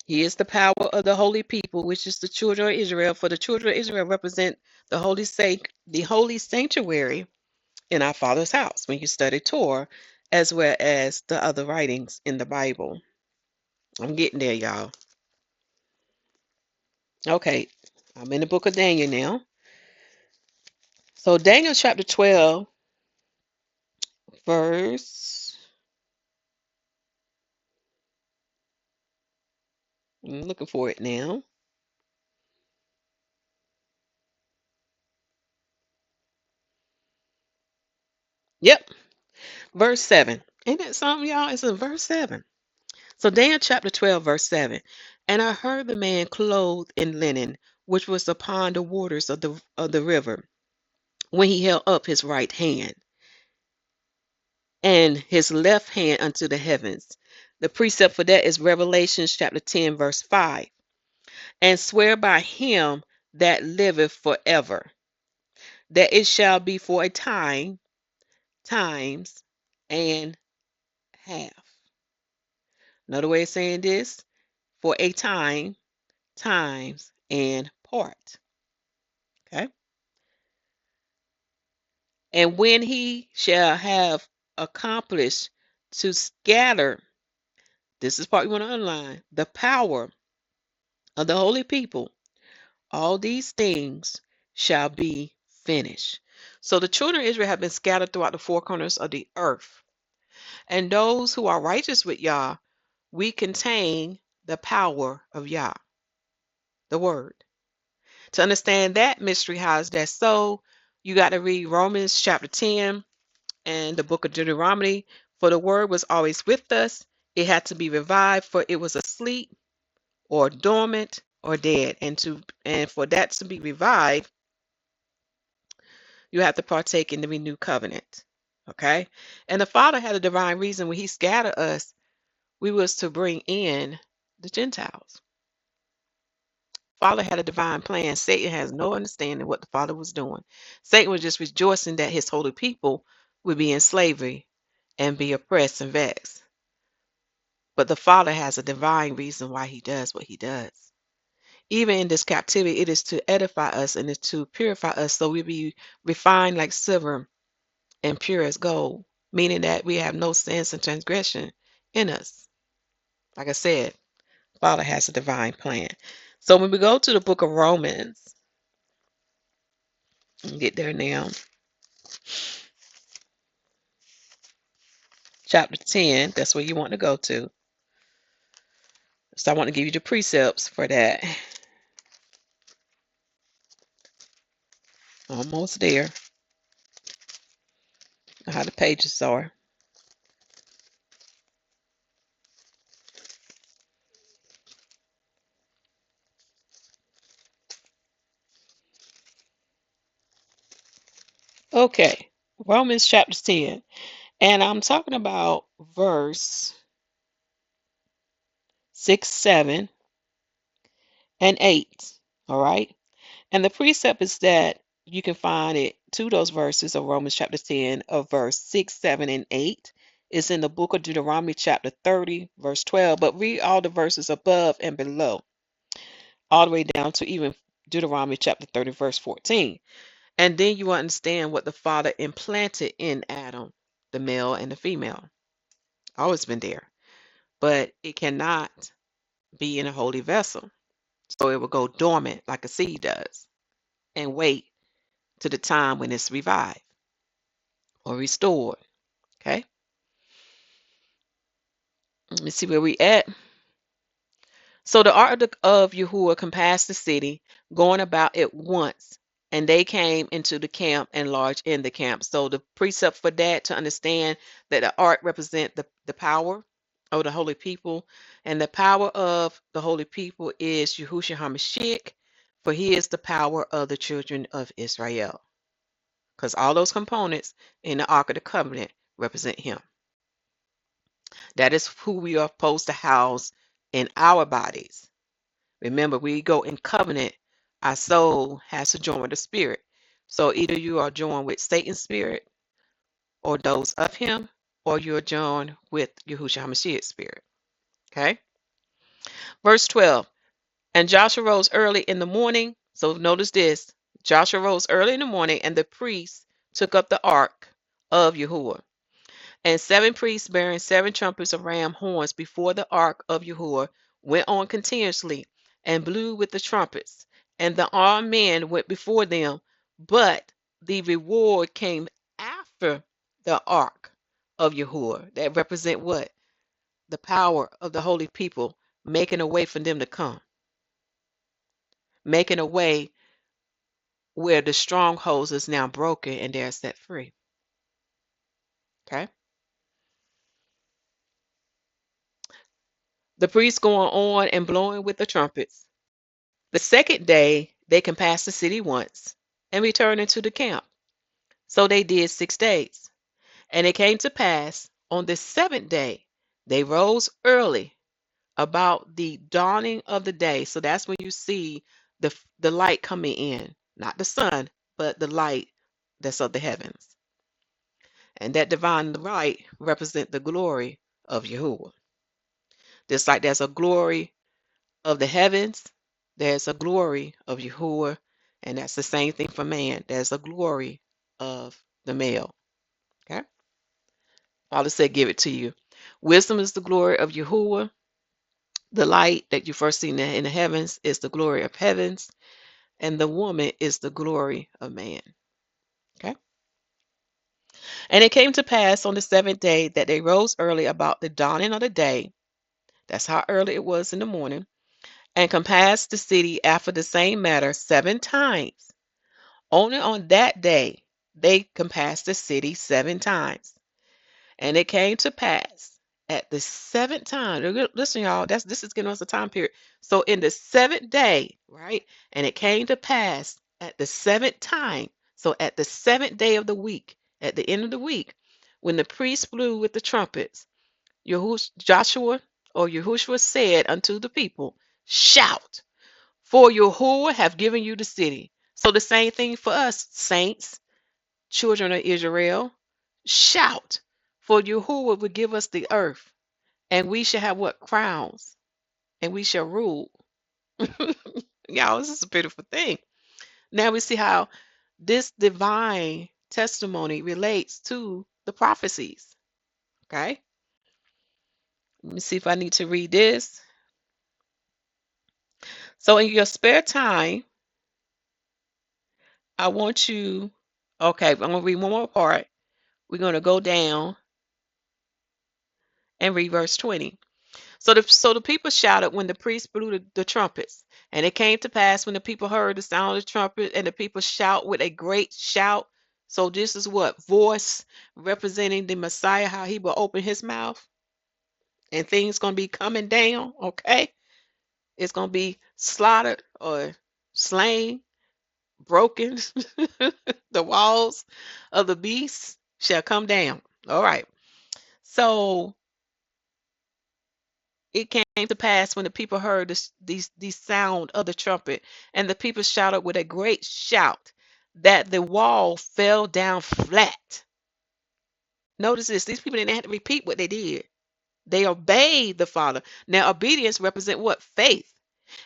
He is the power of the holy people, which is the children of Israel. For the children of Israel represent the holy sanctuary in our Father's house when you study Torah, as well as the other writings in the Bible. I'm getting there, y'all. Okay, I'm in the book of Daniel now. So Daniel chapter 12, verse, I'm looking for it now. Yep, verse 7. Ain't that something, y'all? It's in verse 7. So Daniel chapter 12, verse 7. And I heard the man clothed in linen, which was upon the waters of the river, when he held up his right hand, and his left hand unto the heavens. The precept for that is Revelation chapter 10, verse 5. And swear by him that liveth forever, that it shall be for a time, times, and half. Another way of saying this, for a time, times, and part. Okay. And when he shall have accomplished to scatter, this is part you want to underline, the power of the holy people, all these things shall be finished. So the children of Israel have been scattered throughout the four corners of the earth. And those who are righteous with Yah, we contain the power of Yah, the word. To understand that mystery, how is that so? You got to read Romans chapter 10 and the book of Deuteronomy. For the word was always with us. It had to be revived, for it was asleep or dormant or dead. And for that to be revived, you have to partake in the renewed covenant. Okay? And the Father had a divine reason when he scattered us, we was to bring in the Gentiles. Father had a divine plan. Satan has no understanding what the Father was doing. Satan was just rejoicing that his holy people would be in slavery and be oppressed and vexed. But the Father has a divine reason why he does what he does. Even in this captivity, it is to edify us and it's to purify us so we be refined like silver and pure as gold, meaning that we have no sins and transgression in us. Like I said, Father has a divine plan. So when we go to the book of Romans, get there now, chapter 10, that's where you want to go to. So I want to give you the precepts for that. Almost there. How the pages are. Okay, Romans chapter 10. And I'm talking about verse 6, 7, and 8. All right. And the precept is that you can find it to those verses of Romans chapter 10 of verse 6, 7, and 8. It's in the book of Deuteronomy chapter 30, verse 12. But read all the verses above and below, all the way down to even Deuteronomy chapter 30, verse 14. And then you understand what the Father implanted in Adam, the male and the female. Always been there. But it cannot be in a holy vessel. So it will go dormant like a seed does and wait to the time when it's revived or restored. Okay. Let me see where we at. So the ark of Yahuwah compassed the city, going about it once, and they came into the camp and lodged in the camp. So the precept for that, to understand that the ark represent the power of the holy people, and the power of the holy people is Yahusha HaMashiach, for he is the power of the children of Israel. Because all those components in the ark of the covenant represent him. That is who we are supposed to house in our bodies. Remember, we go in covenant. Our soul has to join with the spirit. So either you are joined with Satan's spirit or those of him, or you're joined with Yahushua HaMashiach's spirit. Okay? Verse 12. And Joshua rose early in the morning. So notice this. Joshua rose early in the morning, and the priests took up the ark of Yahuwah. And 7 priests bearing 7 trumpets of ram horns before the ark of Yahuwah went on continuously and blew with the trumpets. And the armed men went before them, but the reward came after the ark of Yahuwah. That represent what? The power of the holy people, making a way for them to come, making a way where the strongholds is now broken and they're set free. Okay. The priests going on and blowing with the trumpets. The second day they can pass the city once and return into the camp. So they did 6 days. And it came to pass on the 7th day they rose early about the dawning of the day. So that's when you see the light coming in, not the sun, but the light that's of the heavens. And that divine light represent the glory of Yahuwah. Just like there's a glory of the heavens, there's a glory of Yahuwah, and that's the same thing for man. There's a glory of the male. Okay? Father said, give it to you. Wisdom is the glory of Yahuwah. The light that you first seen in the heavens is the glory of heavens, and the woman is the glory of man. Okay? And it came to pass on the 7th day that they rose early about the dawning of the day. That's how early it was in the morning, and compassed the city after the same manner 7 times. Only on that day they compassed the city 7 times. And it came to pass at the 7th time. Listen, y'all, this is giving us a time period. So in the 7th day, right? And it came to pass at the 7th time. So at the 7th day of the week, at the end of the week, when the priest blew with the trumpets, Joshua or Yahushua said unto the people, shout, for Yahuwah have given you the city. So the same thing for us, saints, children of Israel. Shout, for Yahuwah will give us the earth, and we shall have what? Crowns, and we shall rule. Y'all, this is a beautiful thing. Now we see how this divine testimony relates to the prophecies. Okay? Let me see if I need to read this. So in your spare time, I want you, okay, I'm going to read one more part. We're going to go down and read verse 20. So the people shouted when the priest blew the trumpets. And it came to pass when the people heard the sound of the trumpet, and the people shout with a great shout. So this is what? Voice representing the Messiah, how he will open his mouth. And things going to be coming down, okay? It's going to be slaughtered or slain, broken. The walls of the beast shall come down. All right. So it came to pass when the people heard the sound of the trumpet, and the people shouted with a great shout, that the wall fell down flat. Notice this: these people didn't have to repeat what they did. They obeyed the Father. Now, obedience represents what? Faith.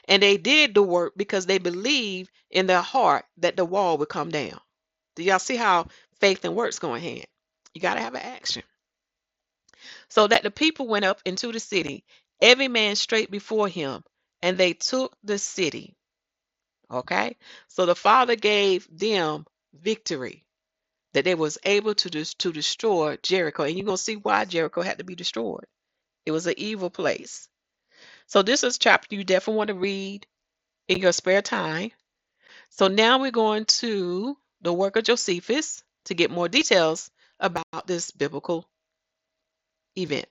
And they did the work because they believed in their heart that the wall would come down. Do y'all see how faith and works go in hand? You got to have an action. So that the people went up into the city, every man straight before him, and they took the city. Okay? So the Father gave them victory, that they was able to destroy Jericho. And you're going to see why Jericho had to be destroyed. It was an evil place. So this is a chapter you definitely want to read in your spare time. So now we're going to the work of Josephus to get more details about this biblical event.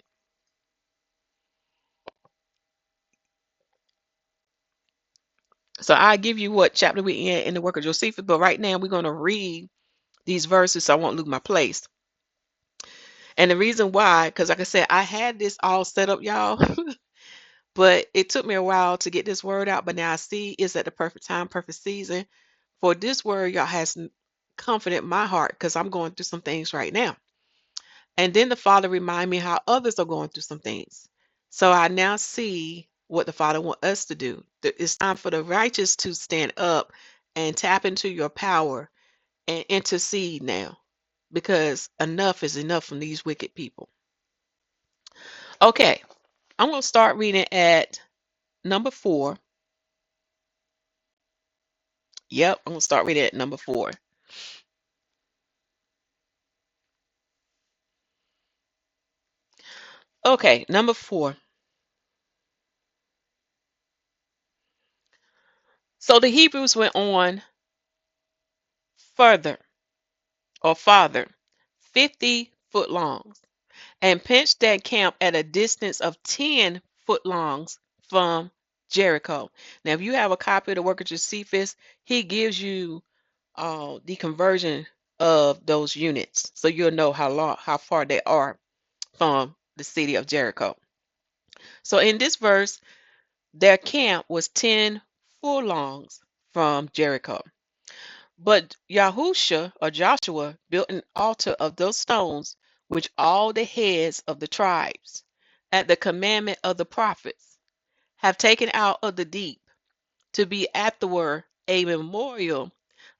So I give you what chapter we're in the work of Josephus, but right now we're going to read these verses so I won't lose my place. And the reason why, because like I said, I had this all set up, y'all, but it took me a while to get this word out. But now I see it's at the perfect time, perfect season for this word, y'all, has comforted my heart because I'm going through some things right now. And then the Father remind me how others are going through some things. So I now see what the Father wants us to do. It's time for the righteous to stand up and tap into your power and intercede now, because enough is enough from these wicked people. Okay, I'm going to start reading at number 4. Yep, I'm going to start reading at number 4. Okay, number 4. So the Hebrews went on further or farther, 50 foot longs, and pitched their camp at a distance of 10 foot longs from Jericho. Now, if you have a copy of the work of Josephus, he gives you the conversion of those units, so you'll know how far they are from the city of Jericho. So in this verse, their camp was 10 furlongs from Jericho. But Yahusha or Joshua built an altar of those stones, which all the heads of the tribes, at the commandment of the prophets, have taken out of the deep, to be afterward a memorial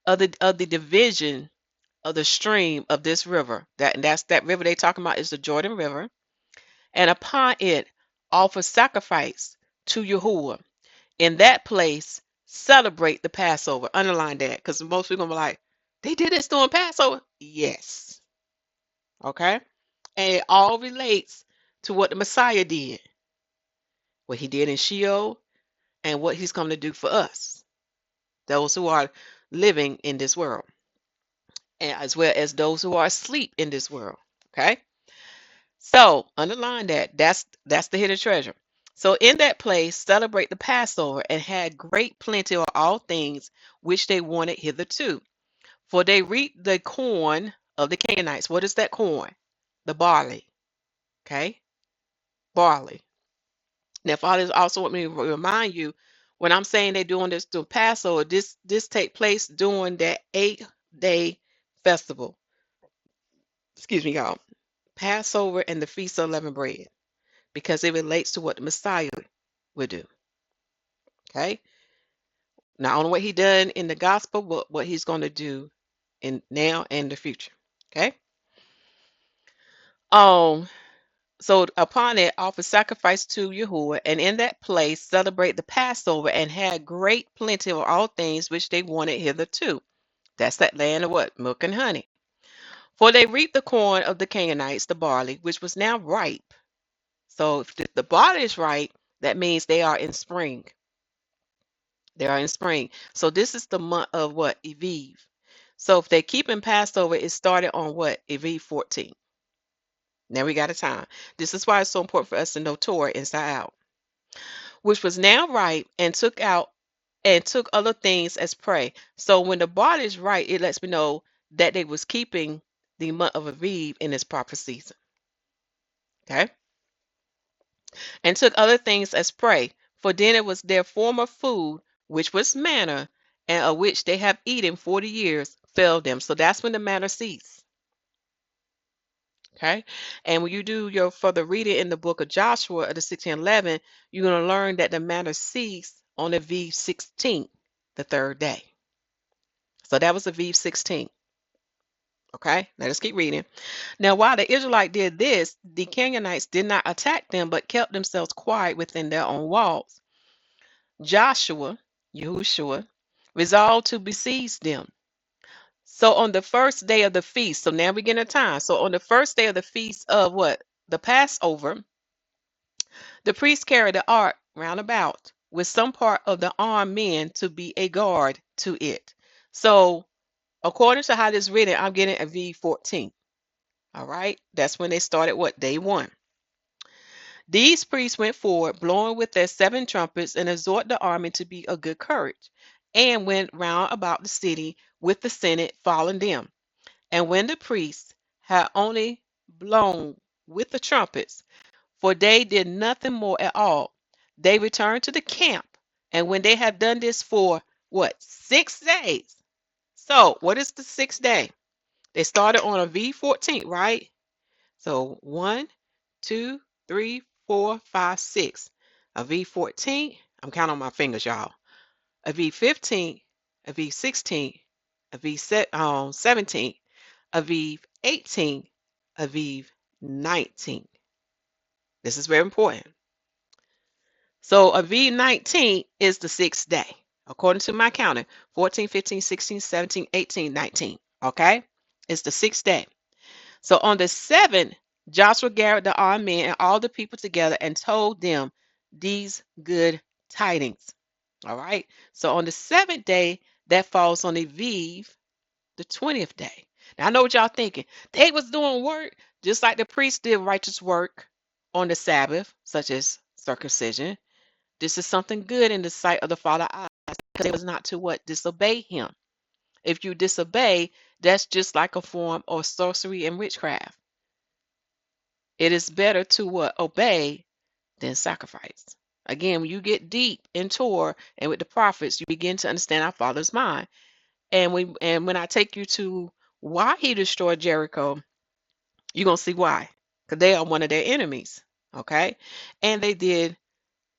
of the division of the stream of this river. That river they talking about is the Jordan River, and upon it offer sacrifice to Yahuwah. In that place, celebrate the Passover. Underline that, because most people gonna be like, they did this during Passover. Yes. Okay. And it all relates to what the Messiah did, what he did in Sheol, and what he's come to do for us, those who are living in this world, and as well as those who are asleep in this world. Okay. So underline that. That's the hidden treasure. So in that place, celebrate the Passover and had great plenty of all things which they wanted hitherto. For they reaped the corn of the Canaanites. What is that corn? The barley. Okay? Barley. Now, Father also want me to remind you, when I'm saying they're doing this to Passover, this take place during that 8-day festival. Excuse me, y'all. Passover and the Feast of Unleavened Bread, because it relates to what the Messiah will do. Okay? Not only what he done in the gospel, but what he's going to do in now and the future. Okay? Um, so upon it, offer sacrifice to Yahuwah, and in that place celebrate the Passover, and had great plenty of all things which they wanted hitherto. That's that land of what? Milk and honey. For they reaped the corn of the Canaanites, the barley, which was now ripe. So if the barley is ripe, that means they are in spring. They are in spring. So this is the month of what? Aviv. So if they keep in Passover, it started on what? Aviv 14. Now we got a time. This is why it's so important for us to know Torah inside out. Which was now ripe, and took other things as prey. So when the barley is right, it lets me know that they was keeping the month of Aviv in its proper season. Okay? And took other things as prey, for then it was their former food, which was manna, and of which they have eaten 40 years, failed them. So that's when the manna ceased. Okay? And when you do your further reading in the book of Joshua of the 16:11, you're going to learn that the manna ceased on Aviv 16, the third day. So that was Aviv 16. Okay, let us keep reading. Now, while the Israelites did this, the Canaanites did not attack them, but kept themselves quiet within their own walls. Joshua, Yahushua, resolved to besiege them. So on the first day of the feast, so now we get a time. So on the first day of the feast of what? The Passover, the priests carried the ark round about, with some part of the armed men to be a guard to it. So, according to how this is written, I'm getting a V14. All right. That's when they started what? Day one. These priests went forward, blowing with their seven trumpets, and exhort the army to be of good courage, and went round about the city with the Senate following them. And when the priests had only blown with the trumpets, for they did nothing more at all, they returned to the camp. And when they had done this for what? 6 days. So, what is the sixth day? They started on a V14, right? So, 1, 2, 3, 4, 5, 6. A V14, I'm counting on my fingers, y'all. A V15, a V16, a V17, a V18, a V19. This is very important. So a V19 is the sixth day, according to my counting. 14, 15, 16, 17, 18, 19. Okay? It's the sixth day. So on the seventh, Joshua gathered the armed men and all the people together and told them these good tidings. All right. So on the seventh day, that falls on the Aviv, the 20th day. Now I know what y'all thinking. They was doing work just like the priests did righteous work on the Sabbath, such as circumcision. This is something good in the sight of the Father eyes, because it was not to what? Disobey him. If you disobey, that's just like a form of sorcery and witchcraft. It is better to what? Obey than sacrifice. Again, when you get deep in Torah and with the prophets, you begin to understand our Father's mind. And when I take you to why he destroyed Jericho, you're gonna see why. Because they are one of their enemies. Okay? And they did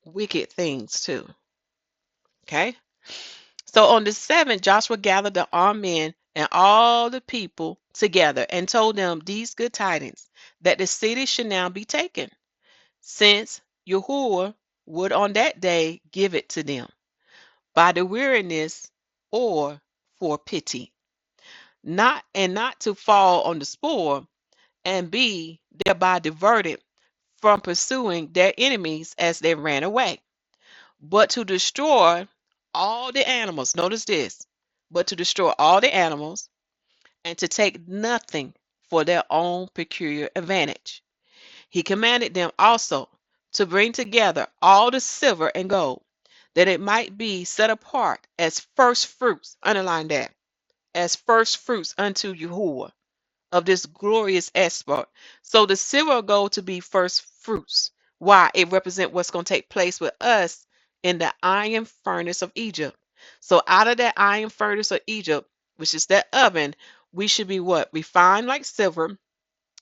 wicked things too. Okay? So on the seventh, Joshua gathered the armed men and all the people together and told them these good tidings, that the city should now be taken, since Yahuwah would on that day give it to them by the weariness or for pity, not to fall on the spoil and be thereby diverted from pursuing their enemies as they ran away, but to destroy all the animals. Notice this, but to destroy all the animals and to take nothing for their own peculiar advantage. He commanded them also to bring together all the silver and gold, that it might be set apart as first fruits. Underline that. As first fruits unto Yahuwah of this glorious export. So the silver and gold to be first fruits. Why? It represents what's going to take place with us in the iron furnace of Egypt. So out of that iron furnace of Egypt, which is that oven, we should be what? Refined like silver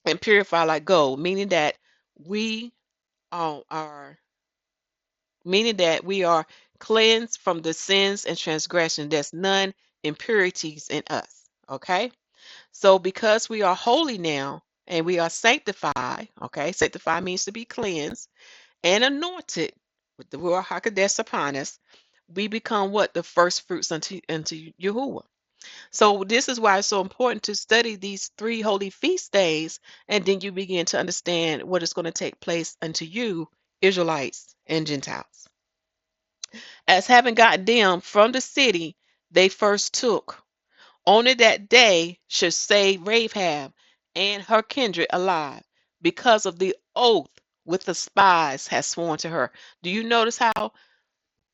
and purified like gold, we are meaning that we are cleansed from the sins and transgression. There's none impurities in us. Okay? So because we are holy now and we are sanctified, okay? Sanctified means to be cleansed and anointed with the Ruach HaKodesh upon us, we become what? The first fruits unto Yahuwah. So this is why it's so important to study these three holy feast days, and then you begin to understand what is going to take place unto you, Israelites and Gentiles. As having gotten them from the city, they first took. Only that day should save Rahab and her kindred alive, because of the oath which the spies had sworn to her. Do you notice how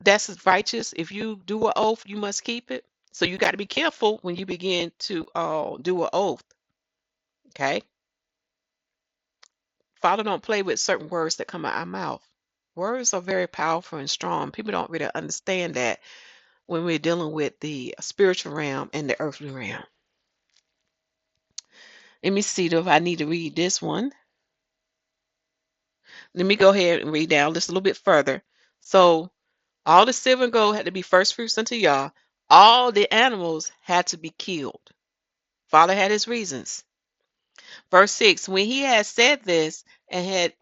that's righteous? If you do an oath, you must keep it. So you got to be careful when you begin to do an oath. Okay. Father don't play with certain words that come out our mouth. Words are very powerful and strong. People don't really understand that when we're dealing with the spiritual realm and the earthly realm. Let me see if I need to read this one. Let me go ahead and read down just a little bit further. So all the silver and gold had to be first fruits unto Yah. All the animals had to be killed. Father had his reasons. Verse 6, when he had said this and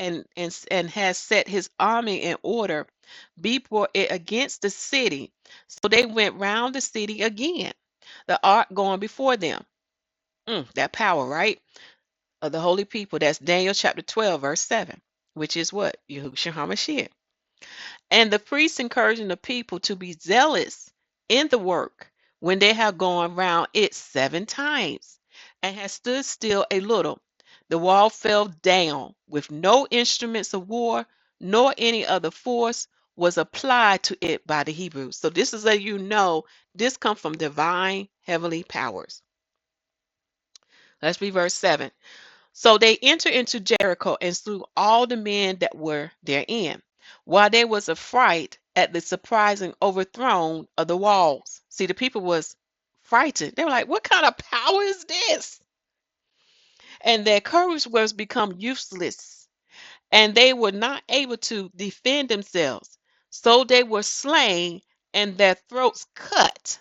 has set his army in order before it against the city, so they went round the city again, the ark going before them. That power, right? Of the holy people. That's Daniel chapter 12, verse 7, which is what? Yahusha HaMashiach. And the priests encouraging the people to be zealous in the work when they have gone round it 7 times and has stood still a little. The wall fell down with no instruments of war, nor any other force was applied to it by the Hebrews. So this is this comes from divine heavenly powers. Let's read verse 7. So they entered into Jericho and slew all the men that were therein, while they was affrighted at the surprising overthrow of the walls. See, the people was frightened. They were like, what kind of power is this? And their courage was become useless, and they were not able to defend themselves. So they were slain and their throats cut.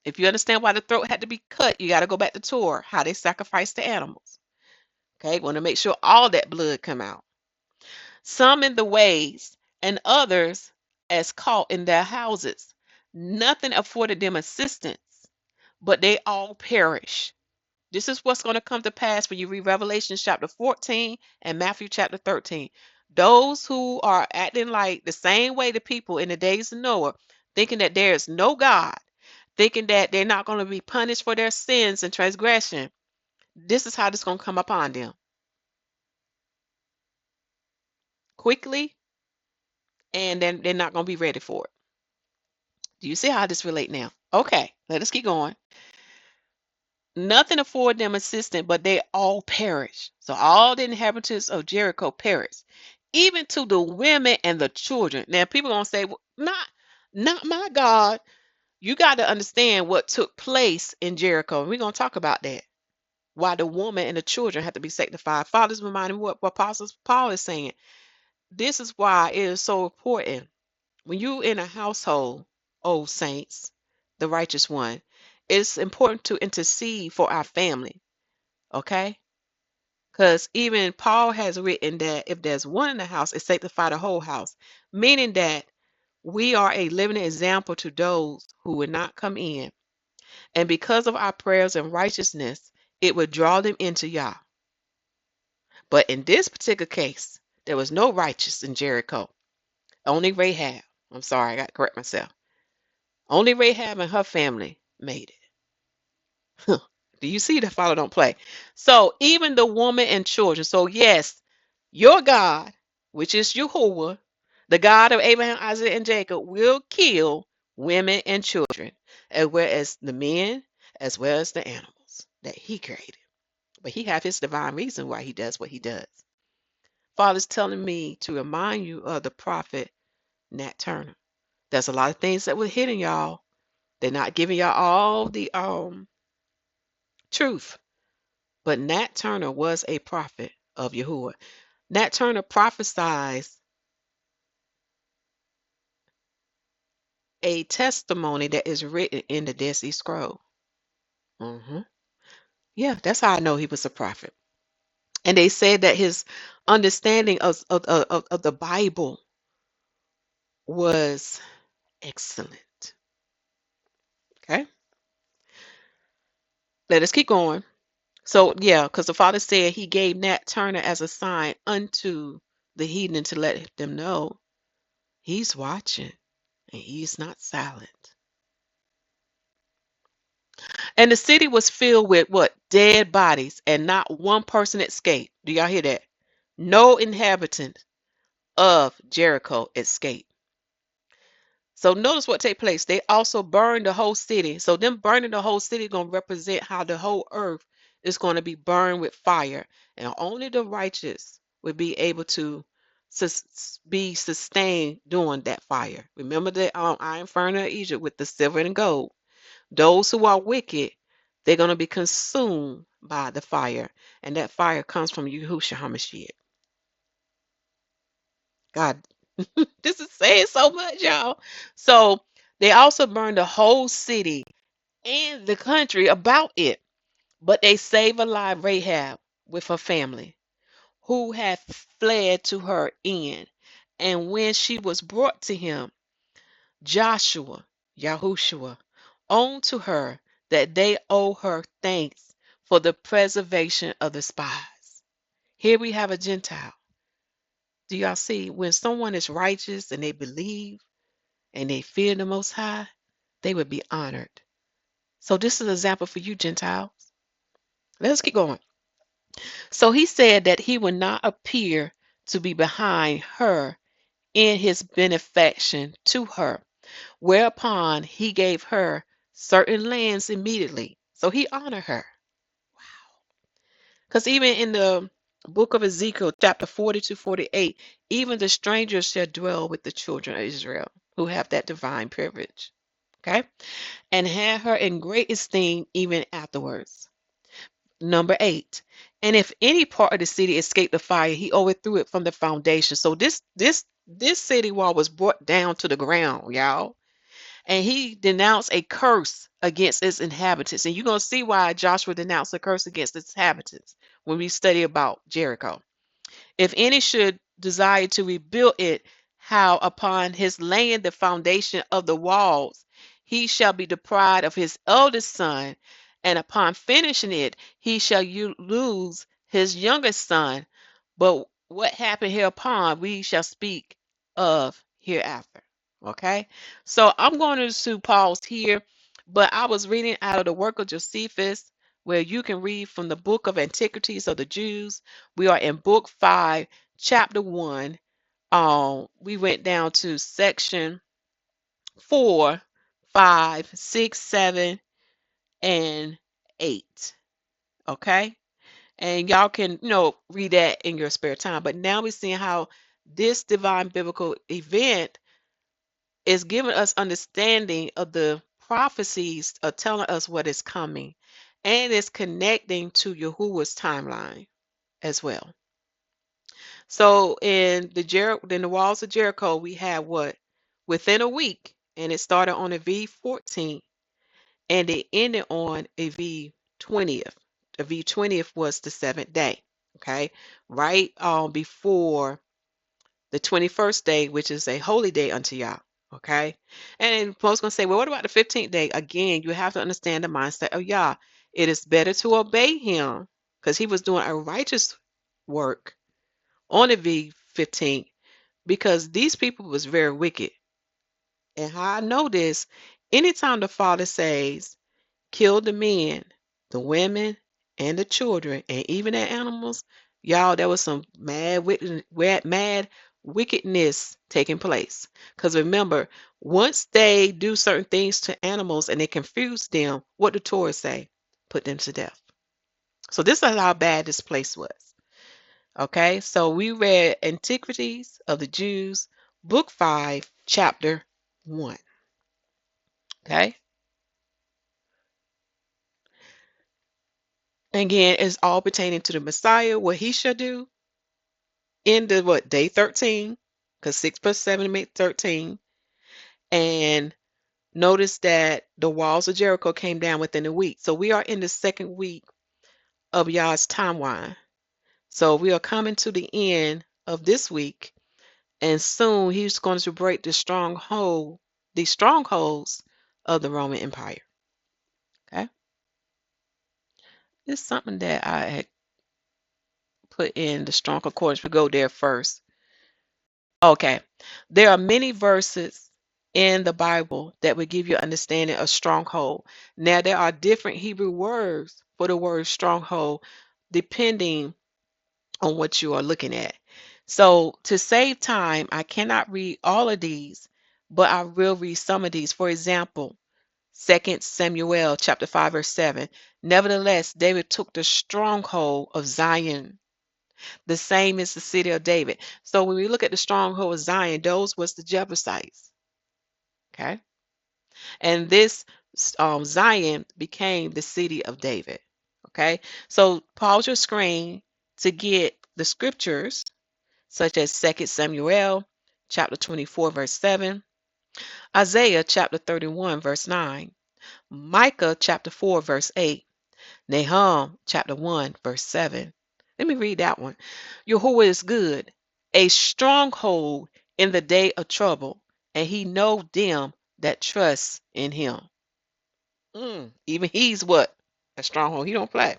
If you understand why the throat had to be cut, you got to go back to Torah, how they sacrificed the animals. Okay, want to make sure all that blood come out. Some in the ways, and others as caught in their houses. Nothing afforded them assistance, but they all perish. This is what's going to come to pass when you read Revelation chapter 14 and Matthew chapter 13. Those who are acting like the same way the people in the days of Noah, thinking that there is no God, thinking that they're not going to be punished for their sins and transgression, this is how this is going to come upon them. Quickly, and then they're not going to be ready for it. Do you see how this relate now? Okay, let us keep going. Nothing afford them assistance, but they all perish. So all the inhabitants of Jericho perished, even to the women and the children. Now people gonna say, well, not my God. You got to understand what took place in Jericho. We're gonna talk about that. Why the woman and the children have to be sanctified. Fathers, remind me what Apostle Paul is saying. This is why it is so important. When you in a household, oh saints, the righteous one, it's important to intercede for our family, okay? Because even Paul has written that if there's one in the house, it sanctify the whole house, meaning that we are a living example to those who would not come in. And because of our prayers and righteousness, it would draw them into Yah. But in this particular case, there was no righteous in Jericho, only Rahab. I'm sorry, I got to correct myself. Only Rahab and her family made it. Do you see the Father don't play? So even the woman and children. So yes, your God, which is Yahuwah, the God of Abraham, Isaac, and Jacob, will kill women and children, as well as the men, as well as the animals that he created. But he have his divine reason why he does what he does. Father's telling me to remind you of the prophet Nat Turner. There's a lot of things that were hidden, y'all. They're not giving y'all all the truth. But Nat Turner was a prophet of Yahuwah. Nat Turner prophesies a testimony that is written in the Dead Sea Scroll. Yeah, that's how I know he was a prophet. And they said that his understanding of the Bible was excellent. Okay, let us keep going. So, yeah, because the Father said he gave Nat Turner as a sign unto the heathen to let them know he's watching and he's not silent. And the city was filled with what? Dead bodies, and not one person escaped. Do y'all hear that? No inhabitant of Jericho escaped. So notice what take place. They also burned the whole city. So them burning the whole city is going to represent how the whole earth is going to be burned with fire. And only the righteous will be able to be sustained during that fire. Remember the iron furnace of Egypt with the silver and gold. Those who are wicked, they're going to be consumed by the fire. And that fire comes from Yahusha HaMashiach. God, this is saying so much, y'all. So they also burned the whole city and the country about it. But they save alive Rahab with her family, who had fled to her inn. And when she was brought to him, Joshua, Yahushua, owned to her that they owe her thanks for the preservation of the spies. Here we have a Gentile Do y'all see when someone is righteous and they believe and they fear the Most High, they would be honored. So this is an example for you, Gentiles. Let's keep going. So he said that he would not appear to be behind her in his benefaction to her, whereupon he gave her certain lands immediately. So he honored her. Because even in the book of Ezekiel, chapter 40 to 48, even the strangers shall dwell with the children of Israel who have that divine privilege. Okay? And had her in great esteem even afterwards. Number 8. And if any part of the city escaped the fire, he overthrew it from the foundation. So this city wall was brought down to the ground, y'all. And he denounced a curse against its inhabitants. And you're going to see why Joshua denounced a curse against its inhabitants when we study about Jericho. If any should desire to rebuild it, how upon his laying the foundation of the walls, he shall be deprived of his eldest son, and upon finishing it, he shall lose his youngest son. But what happened hereupon, we shall speak of hereafter. Okay, so I'm going to pause here, but I was reading out of the work of Josephus, where you can read from the book of Antiquities of the Jews. We are in book 5, chapter 1. We went down to section 4, 5, 6, 7, and 8. Okay, and y'all can read that in your spare time. But now we're seeing how this divine biblical event is giving us understanding of the prophecies of telling us what is coming, and it's connecting to Yahuwah's timeline as well. So in the walls of Jericho, we have what? Within a week, and it started on a V14 and it ended on a V20th. The V20th was the 7th day. Okay, right before the 21st day, which is a holy day unto Yah. Okay, and folks gonna say, well, what about the 15th day? Again, you have to understand the mindset of Yah. It is better to obey him because he was doing a righteous work on the V15 because these people was very wicked. And how I know this, anytime the Father says, kill the men, the women, and the children, and even the animals, y'all, there was some mad wickedness taking place. Because remember, once they do certain things to animals and they confuse them, what the Torah say? Put them to death. So this is how bad this place was. Okay, so we read Antiquities of the Jews, book 5, chapter 1. Okay, again, it's all pertaining to the Messiah, what he shall do in the day 13, because 6 plus 7 make 13. And notice that the walls of Jericho came down within a week. So we are in the second week of Yah's timeline. So we are coming to the end of this week, and soon he's going to break the strongholds of the Roman Empire. Okay, this is something that I had put in the strong concordance. We go there first. Okay, there are many verses in the Bible that would give you understanding of stronghold. Now there are different Hebrew words for the word stronghold depending on what you are looking at. So to save time, I cannot read all of these, but I will read some of these. For example, 2 Samuel chapter 5 verse 7. Nevertheless, David took the stronghold of Zion. The same is the city of David. So when we look at the stronghold of Zion, those was the Jebusites. Okay. And this Zion became the city of David. Okay. So pause your screen to get the scriptures such as 2 Samuel chapter 24 verse 7, Isaiah chapter 31 verse 9, Micah chapter 4 verse 8, Nahum chapter 1 verse 7. Let me read that one. Yahuwah is good, a stronghold in the day of trouble, and he know them that trust in him. Even he's what? A stronghold. He don't play.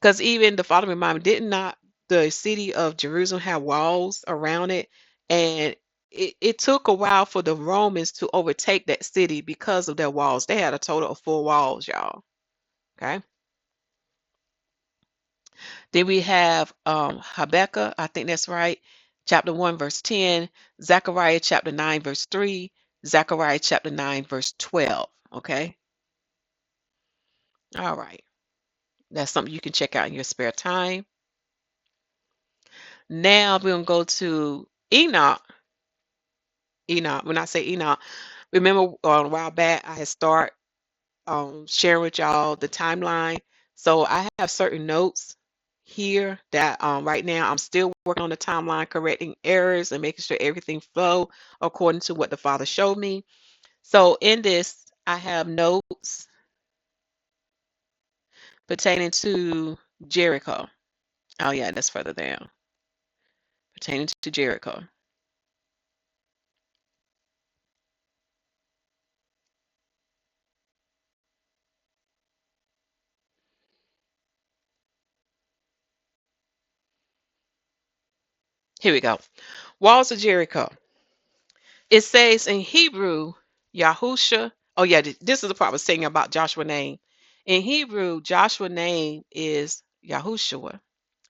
Because even the Father reminded me, did not the city of Jerusalem had walls around it, and it took a while for the Romans to overtake that city because of their walls. They had a total of 4 walls, y'all. Okay. Then we have Habakkuk, I think that's right, chapter 1, verse 10, Zechariah chapter 9, verse 3, Zechariah chapter 9, verse 12. Okay. All right. That's something you can check out in your spare time. Now we're going to go to Enoch. Enoch. When I say Enoch, remember a while back I had started sharing with y'all the timeline. So I have certain notes here that right now I'm still working on the timeline, correcting errors and making sure everything flow according to what the Father showed me. So in this, I have notes pertaining to Jericho. Oh yeah, that's further down. Pertaining to Jericho. Here we go. Walls of Jericho. It says in Hebrew, Yahusha. Oh yeah, this is the part I was saying about Joshua's name. In Hebrew, Joshua's name is Yahushua,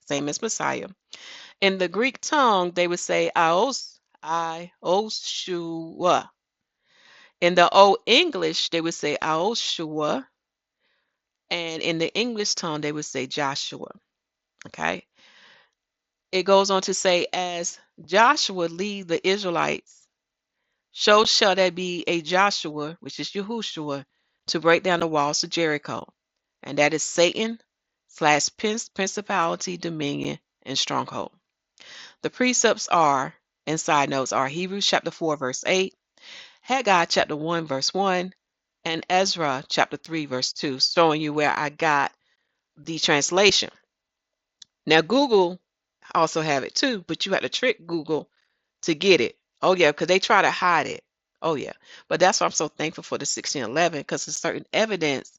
same as Messiah. In the Greek tongue, they would say Ioshua. In the Old English, they would say Ioshua, and in the English tongue, they would say Joshua. Okay. It goes on to say, as Joshua lead the Israelites, so shall there be a Joshua, which is Yahushua, to break down the walls of Jericho. And that is Satan slash principality, dominion, and stronghold. The precepts are, and side notes are Hebrews chapter 4, verse 8, Haggai chapter 1, verse 1, and Ezra chapter 3, verse 2, showing you where I got the translation. Now, Google also have it too, but you have to trick Google to get it. Oh yeah, because they try to hide it. Oh yeah, but that's why I'm so thankful for the 1611, because there's certain evidence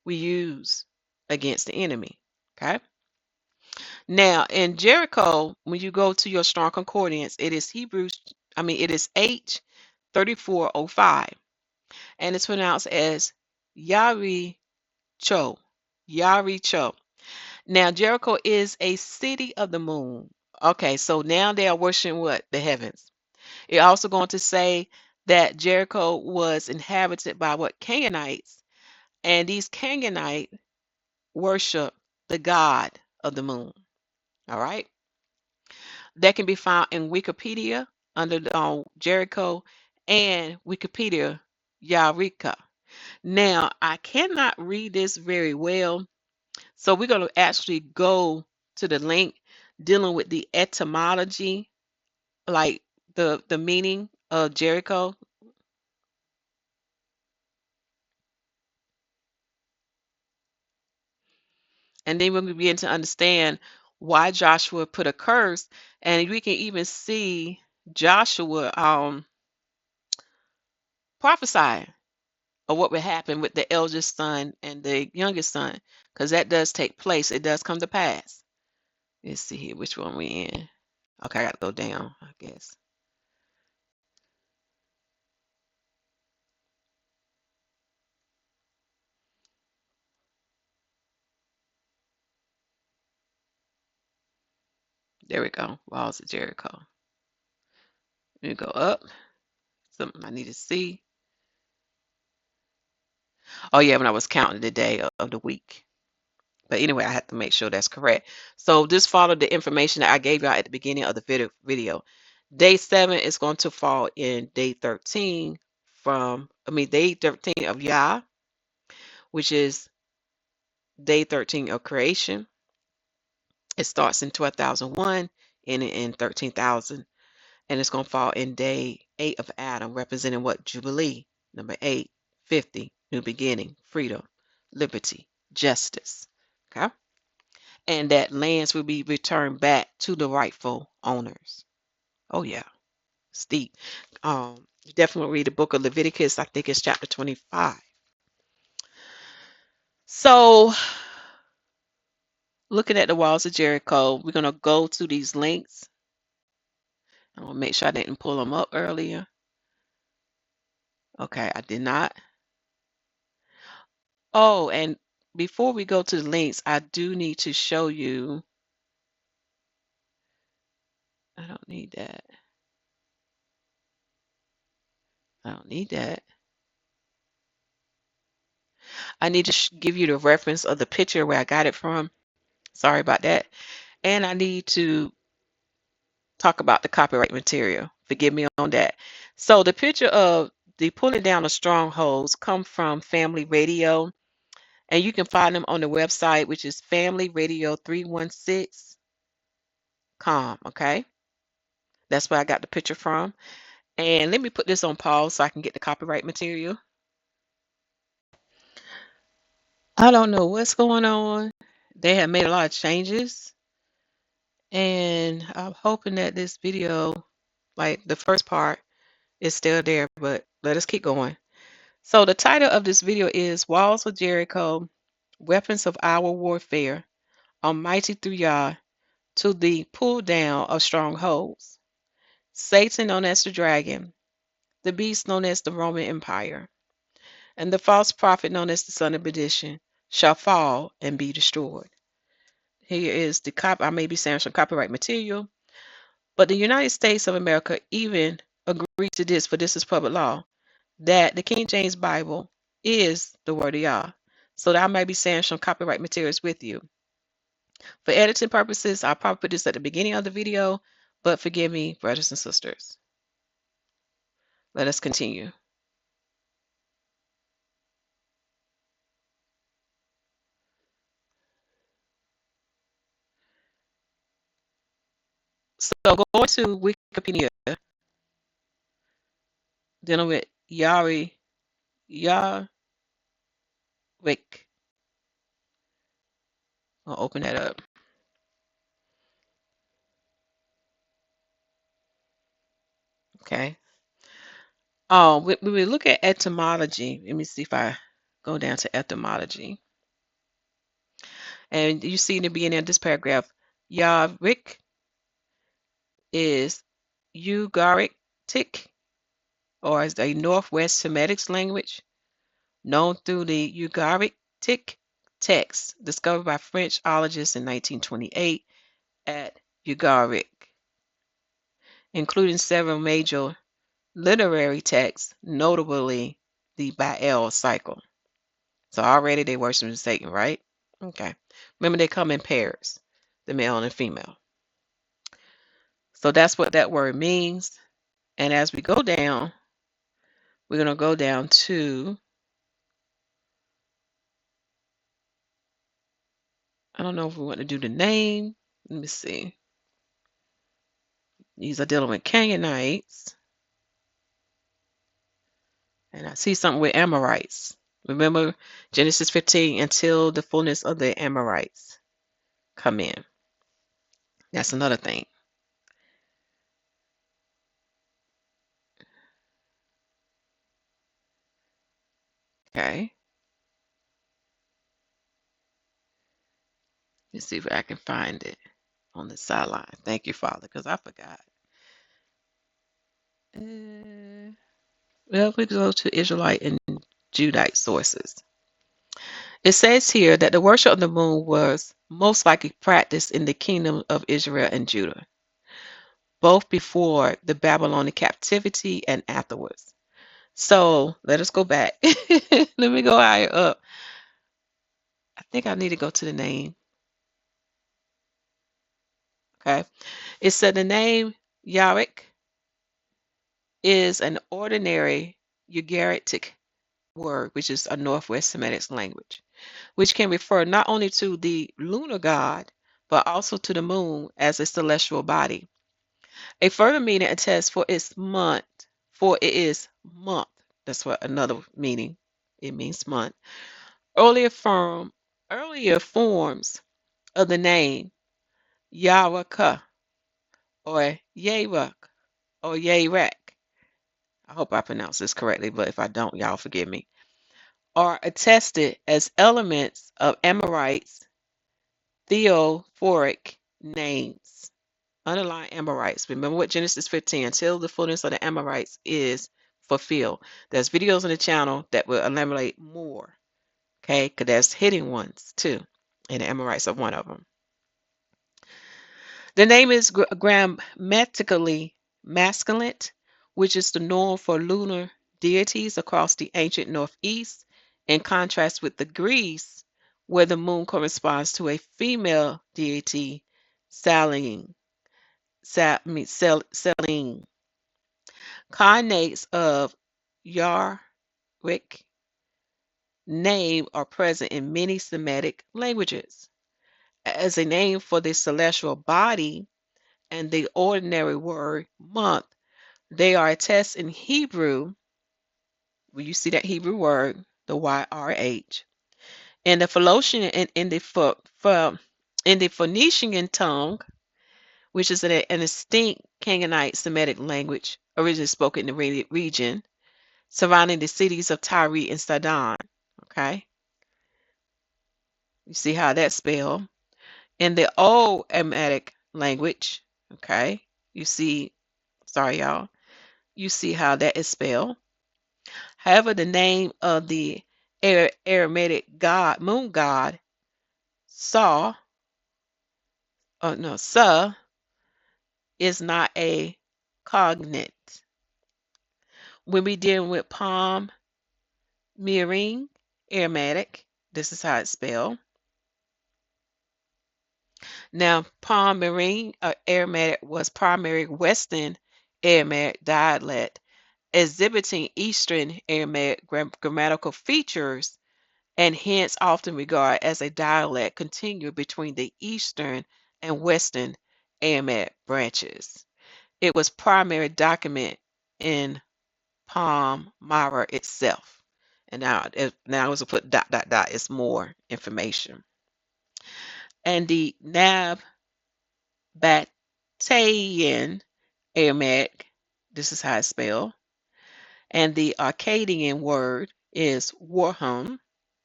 we use against the enemy. Okay. Now in Jericho, when you go to your strong concordance, it is it is H3405, and it's pronounced as Yahricho. Yahricho. Now Jericho is a city of the moon. Okay, so now they are worshiping what? The heavens. It also going to say that Jericho was inhabited by what? Canaanites. And these Canaanites worship the god of the moon. All right. That can be found in Wikipedia under Jericho and Wikipedia Yahricho. Now, I cannot read this very well, so we're going to actually go to the link dealing with the etymology, like the meaning of Jericho. And then we begin to understand why Joshua put a curse, and we can even see Joshua prophesying of what would happen with the eldest son and the youngest son, because that does take place. It does come to pass. Let's see here, which one we in. Okay, I got to go down, I guess. There we go. Walls of Jericho. Let me go up. Something I need to see. Oh yeah, when I was counting the day of the week. But anyway, I have to make sure that's correct. So just follow the information that I gave you at the beginning of the video. Day 7 is going to fall in day 13 day 13 of YAH, which is day 13 of creation. It starts in 12,001 and in 13,000. And it's going to fall in day 8 of Adam, representing what? Jubilee. Number 8, 50, new beginning, freedom, liberty, justice. Okay. And that lands will be returned back to the rightful owners. Oh yeah, steep. Definitely read the book of Leviticus. I think it's chapter 25. So looking at the walls of Jericho, we're going to go to these links. I'm going to make sure I didn't pull them up earlier. Okay, I did not. Oh, and before we go to the links, I do need to show you. I don't need that. I don't need that. I need to give you the reference of the picture where I got it from. Sorry about that. And I need to talk about the copyright material. Forgive me on that. So the picture of the pulling down of strongholds come from Family Radio, and you can find them on the website, which is familyradio316.com. Okay, that's where I got the picture from. And let me put this on pause so I can get the copyright material. I don't know what's going on. They have made a lot of changes, and I'm hoping that this video, like the first part, is still there, but let us keep going. So the title of this video is Walls of Jericho, Weapons of Our Warfare, Almighty through YAH, to the pull down of strongholds. Satan known as the dragon, the beast known as the Roman Empire, and the false prophet known as the son of perdition shall fall and be destroyed. Here is the I may be saying some copyright material, but the United States of America even agreed to this, for this is public law, that the King James Bible is the word of Yah. So that I may be saying some copyright materials with you. For editing purposes, I'll probably put this at the beginning of the video, but forgive me, brothers and sisters. Let us continue. So going to Wikipedia, dealing with Yahweh, Yahweh. I'll open that up. Okay. We look at etymology. Let me see if I go down to etymology. And you see in the beginning of this paragraph, Yahweh is Ugaritic, or is a Northwest Semitic language known through the Ugaritic text discovered by French ologists in 1928 at Ugaric, including several major literary texts, notably the Baal cycle. So already they worship Satan, right? Okay. Remember, they come in pairs, the male and the female. So that's what that word means. And as we go down, we're going to go down to, I don't know if we want to do the name. Let me see. These are dealing with Canaanites. And I see something with Amorites. Remember Genesis 15, until the fullness of the Amorites come in. That's another thing. Okay. Let's see if I can find it on the sideline. Thank you, Father, because I forgot. Well, we go to Israelite and Judite sources. It says here that the worship of the moon was most likely practiced in the kingdom of Israel and Judah, both before the Babylonian captivity and afterwards. So let us go back. Let me go higher up. I think I need to go to the name. Okay. It said the name Yahweh is an ordinary Ugaritic word, which is a Northwest Semitic language, which can refer not only to the lunar god, but also to the moon as a celestial body. A further meaning attests for its month, for it is month. That's what another meaning. It means month. Earlier forms of the name Yahweh or Yahweh or Yahweh. I hope I pronounced this correctly, but if I don't, y'all forgive me. Are attested as elements of Amorites theophoric names. Underlying Amorites. Remember what Genesis 15, until the fullness of the Amorites is fulfilled. There's videos on the channel that will elaborate more. Okay, because there's hidden ones too. And the Amorites are one of them. The name is grammatically masculine, which is the norm for lunar deities across the ancient Northeast, in contrast with the Greece, where the moon corresponds to a female deity, Selene. Selene. Cognates of Yahweh name are present in many Semitic languages. As a name for the celestial body and the ordinary word month, they are a test in Hebrew. When you see that Hebrew word, the YRH, in the Phoenician and in the Phoenician tongue, which is an distinct Canaanite Semitic language originally spoken in the region surrounding the cities of Tyre and Sidon. Okay, you see how that's spelled. In the old Aramaic language, okay, you see, sorry y'all, you see how that is spelled. However, the name of the Aramaic god, moon god, Sa, no, Sa, is not a cognate. When we deal with Palm Mirin, Aramaic, this is how it's spelled. Now, Palm Mirin, Aramaic was primary Western Aramaic dialect, exhibiting Eastern Aramaic grammatical features, and hence often regarded as a dialect continued between the Eastern and Western Aramaic branches. It was primary document in Palmyra itself. And now as I put ... it's more information. And the Nabatean Aramaic, this is how it's spelled. And the Akkadian word is Warham,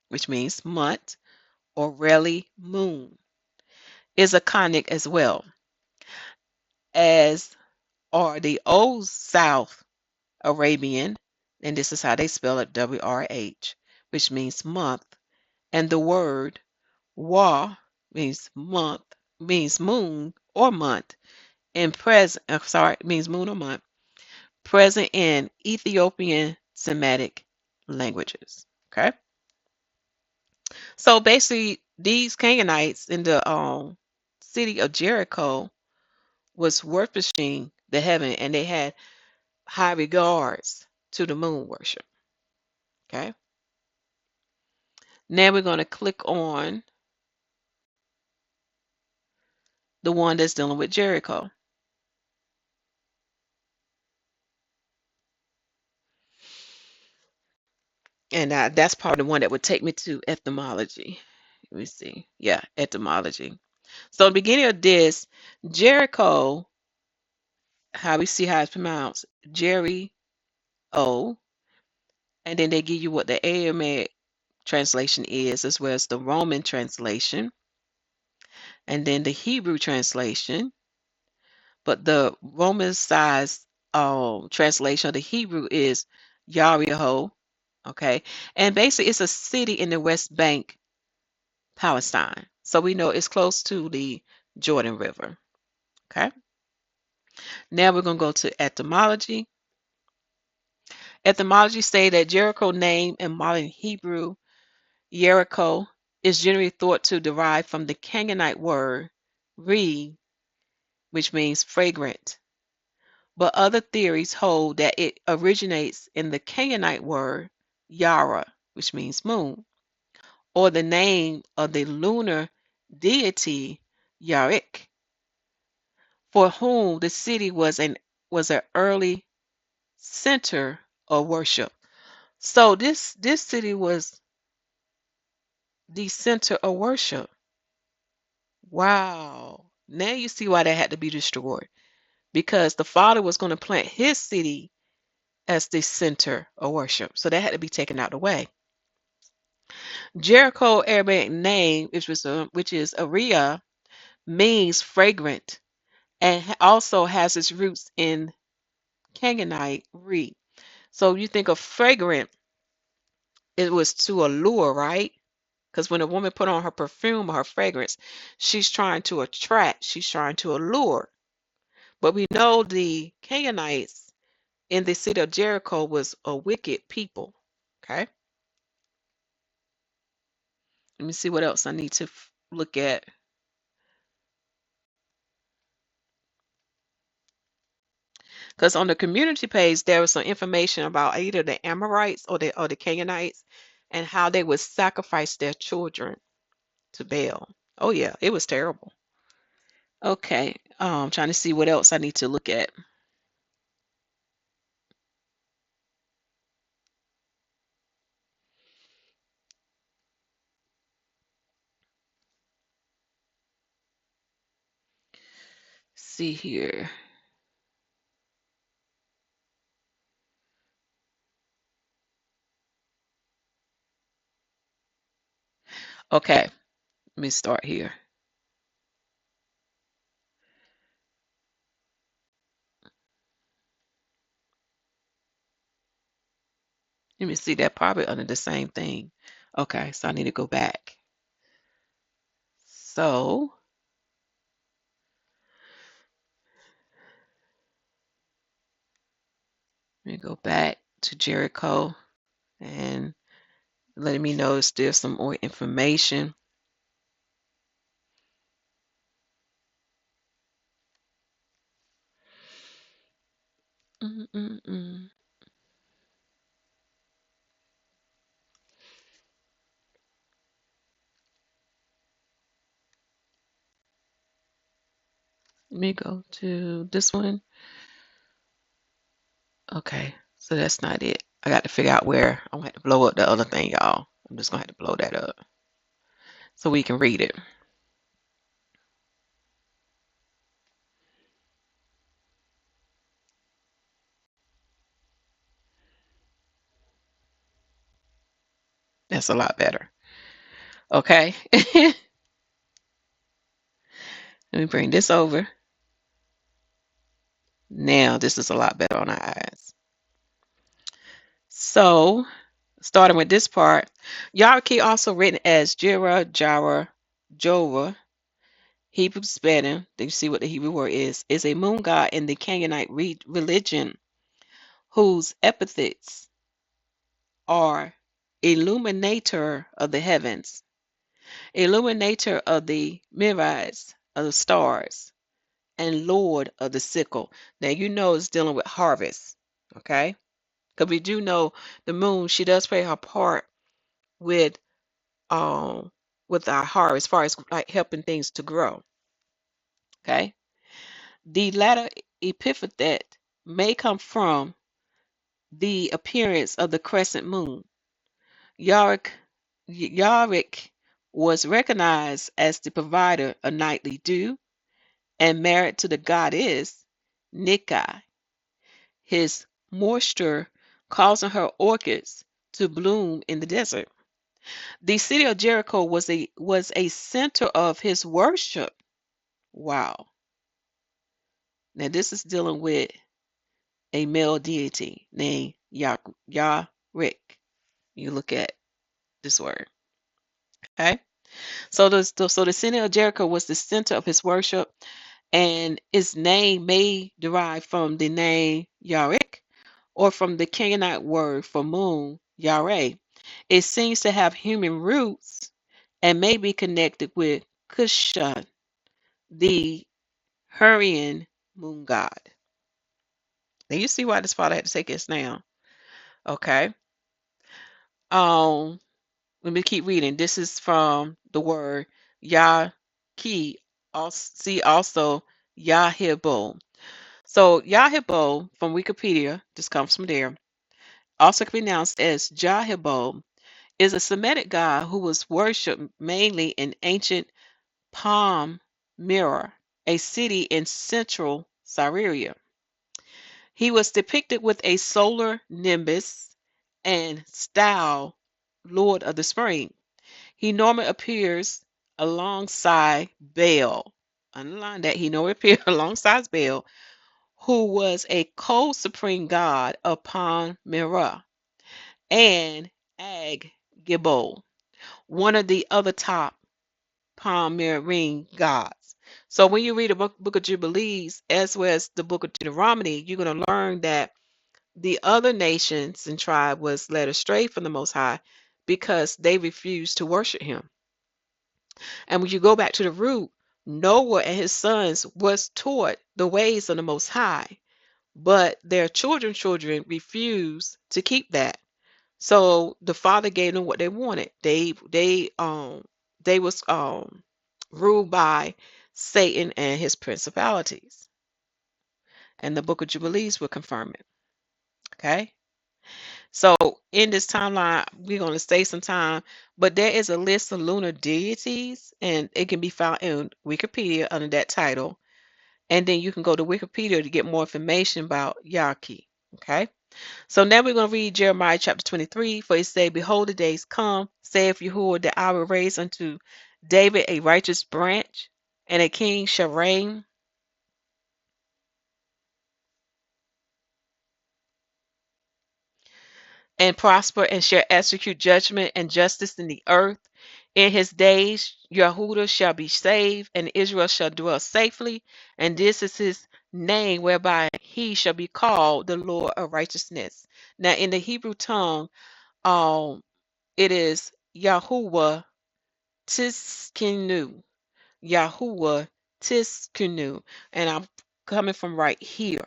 which means month, or really moon, is a conic as well, as are the Old South Arabian, and this is how they spell it, WRH, which means month, and the word Wa means month, means moon or month, and means moon or month, present in Ethiopian Semitic languages. Okay, so basically, these Canaanites in the city of Jericho was worshiping the heaven, and they had high regards to the moon worship. Okay, now we're going to click on the one that's dealing with Jericho. And that's probably the one that would take me to etymology. Let me see. Yeah, etymology. So the beginning of this, Jericho, how we see how it's pronounced, Jericho, and then they give you what the Aramaic translation is, as well as the Roman translation, and then the Hebrew translation. But the Roman size translation of the Hebrew is Yericho. Okay, and basically it's a city in the West Bank, Palestine. So we know it's close to the Jordan River. Okay. Now we're going to go to etymology. Etymology say that Jericho name in modern Hebrew, Iericho, is generally thought to derive from the Canaanite word re, which means fragrant. But other theories hold that it originates in the Canaanite word Yara, which means moon, or the name of the lunar deity Yahweh, for whom the city was an early center of worship. So this city was the center of worship. Wow. Now you see why that had to be destroyed. Because the Father was going to plant his city as the center of worship. So that had to be taken out of the way. Jericho Arabic name, which is Aria, means fragrant, and also has its roots in Canaanite re. So you think of fragrant, it was to allure, right? Because when a woman put on her perfume or her fragrance, she's trying to attract, she's trying to allure. But we know the Canaanites in the city of Jericho was a wicked people. Okay. Let me see what else I need to look at. Because on the community page, there was some information about either the Amorites or the Canaanites and how they would sacrifice their children to Baal. Oh yeah, it was terrible. Okay, trying to see what else I need to look at. See here. Okay, let me start here. Let me see that probably under the same thing. Okay, so I need to go back. So let me go back to Jericho and letting me know there's some more information. Mm-mm-mm. Let me go to this one. Okay, so that's not it. I got to figure out where I'm gonna have to blow up the other thing, y'all. I'm just gonna have to blow that up so we can read it. That's a lot better. Okay. Let me bring this over. Now this is a lot better on our eyes. So starting with this part, Yahweh also written as Jira, Jara, Jorah, Hebrew spelling. Do you see what the Hebrew word is a moon god in the Canaanite religion whose epithets are illuminator of the heavens, illuminator of the myriads of the stars, and Lord of the sickle. Now you know it's dealing with harvest, okay? Because we do know the moon, she does play her part with um our harvest, as far as like helping things to grow. Okay. The latter epithet may come from the appearance of the crescent moon. Yahweh was recognized as the provider of nightly dew and married to the goddess Nika, his moisture causing her orchids to bloom in the desert. The city of Jericho was a center of his worship. Wow. Now this is dealing with a male deity named Yahweh. You look at this word. Okay. So the city of Jericho was the center of his worship, and its name may derive from the name Yahweh or from the Canaanite word for moon, Yahweh. It seems to have human roots and may be connected with Kushan, the Hurrian moon god. Now you see why this father had to take its name. Okay. Um, Let me keep reading. This is from the word Yaki. See also Yahibo. So Yahibo from Wikipedia, this comes from there, also can be pronounced as Jahibo, is a Semitic god who was worshipped mainly in ancient Palmyra, a city in central Syria. He was depicted with a solar nimbus and style, Lord of the Spring. He normally appears alongside Baal. Underline that. He normally appears alongside Baal, who was a co-supreme god upon Mirah and Ag Gibol, one of the other top Palmyrene gods. So when you read the book of Jubilees as well as the book of Deuteronomy, you're going to learn that the other nations and tribe was led astray from the Most High because they refused to worship him. And when you go back to the root, Noah and his sons was taught the ways of the Most High, but their children refused to keep that. So the father gave them what they wanted. They was ruled by Satan and his principalities. And the book of Jubilees will confirm it. Okay. So in this timeline, we're going to stay some time, but there is a list of lunar deities, and it can be found in Wikipedia under that title. And then you can go to Wikipedia to get more information about YAH. Okay. So now we're going to read Jeremiah chapter 23. For it say, Behold, the days come, saith Yahuwah, that I will raise unto David a righteous branch, and a king shall reign. And prosper, and shall execute judgment and justice in the earth. In his days Yahudah shall be saved, and Israel shall dwell safely. And this is his name whereby he shall be called the Lord of righteousness. Now in the Hebrew tongue, it is Yahuwah Tiskenu. Yahuwah Tiskenu. And I'm coming from right here.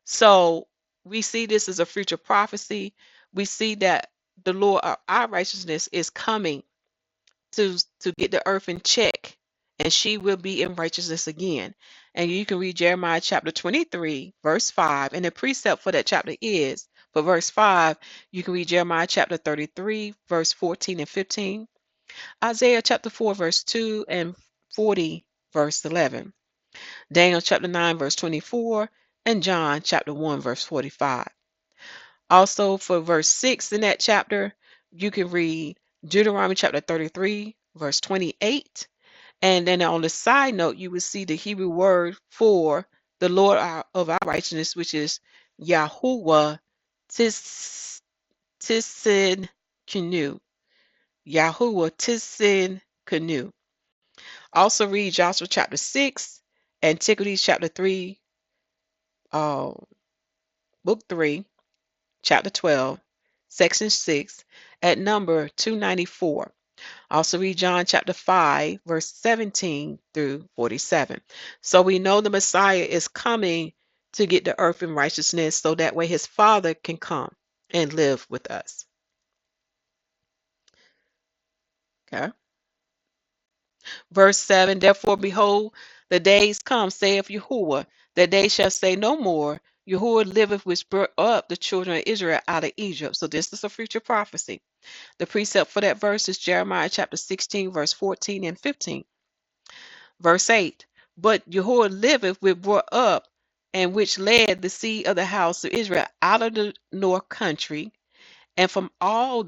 So we see this as a future prophecy. We see that the Lord of our righteousness is coming to get the earth in check, and she will be in righteousness again. And you can read Jeremiah chapter 23, verse 5. And the precept for that chapter is, for verse 5, you can read Jeremiah chapter 33, verse 14 and 15. Isaiah chapter 4, verse 2 and 40, verse 11. Daniel chapter 9, verse 24, and John chapter 1, verse 45. Also, for verse 6 in that chapter, you can read Deuteronomy chapter 33, verse 28. And then on the side note, you will see the Hebrew word for the Lord of our righteousness, which is Yahuwah Tisin Kenu. Yahuwah Tisin Kenu. Also read Joshua chapter 6, Antiquities chapter 3, book 3, chapter 12, section 6, at number 294. Also read John chapter 5, verse 17 through 47. So we know the Messiah is coming to get the earth in righteousness, so that way his Father can come and live with us. Okay. Verse 7, Therefore, behold, the days come, saith Yahuwah, that they shall say no more, Yahuwah liveth, which brought up the children of Israel out of Egypt. So this is a future prophecy. The precept for that verse is Jeremiah chapter 16, verse 14 and 15. Verse 8, But Yahuwah liveth, which brought up, and which led the seed of the house of Israel out of the north country, and from all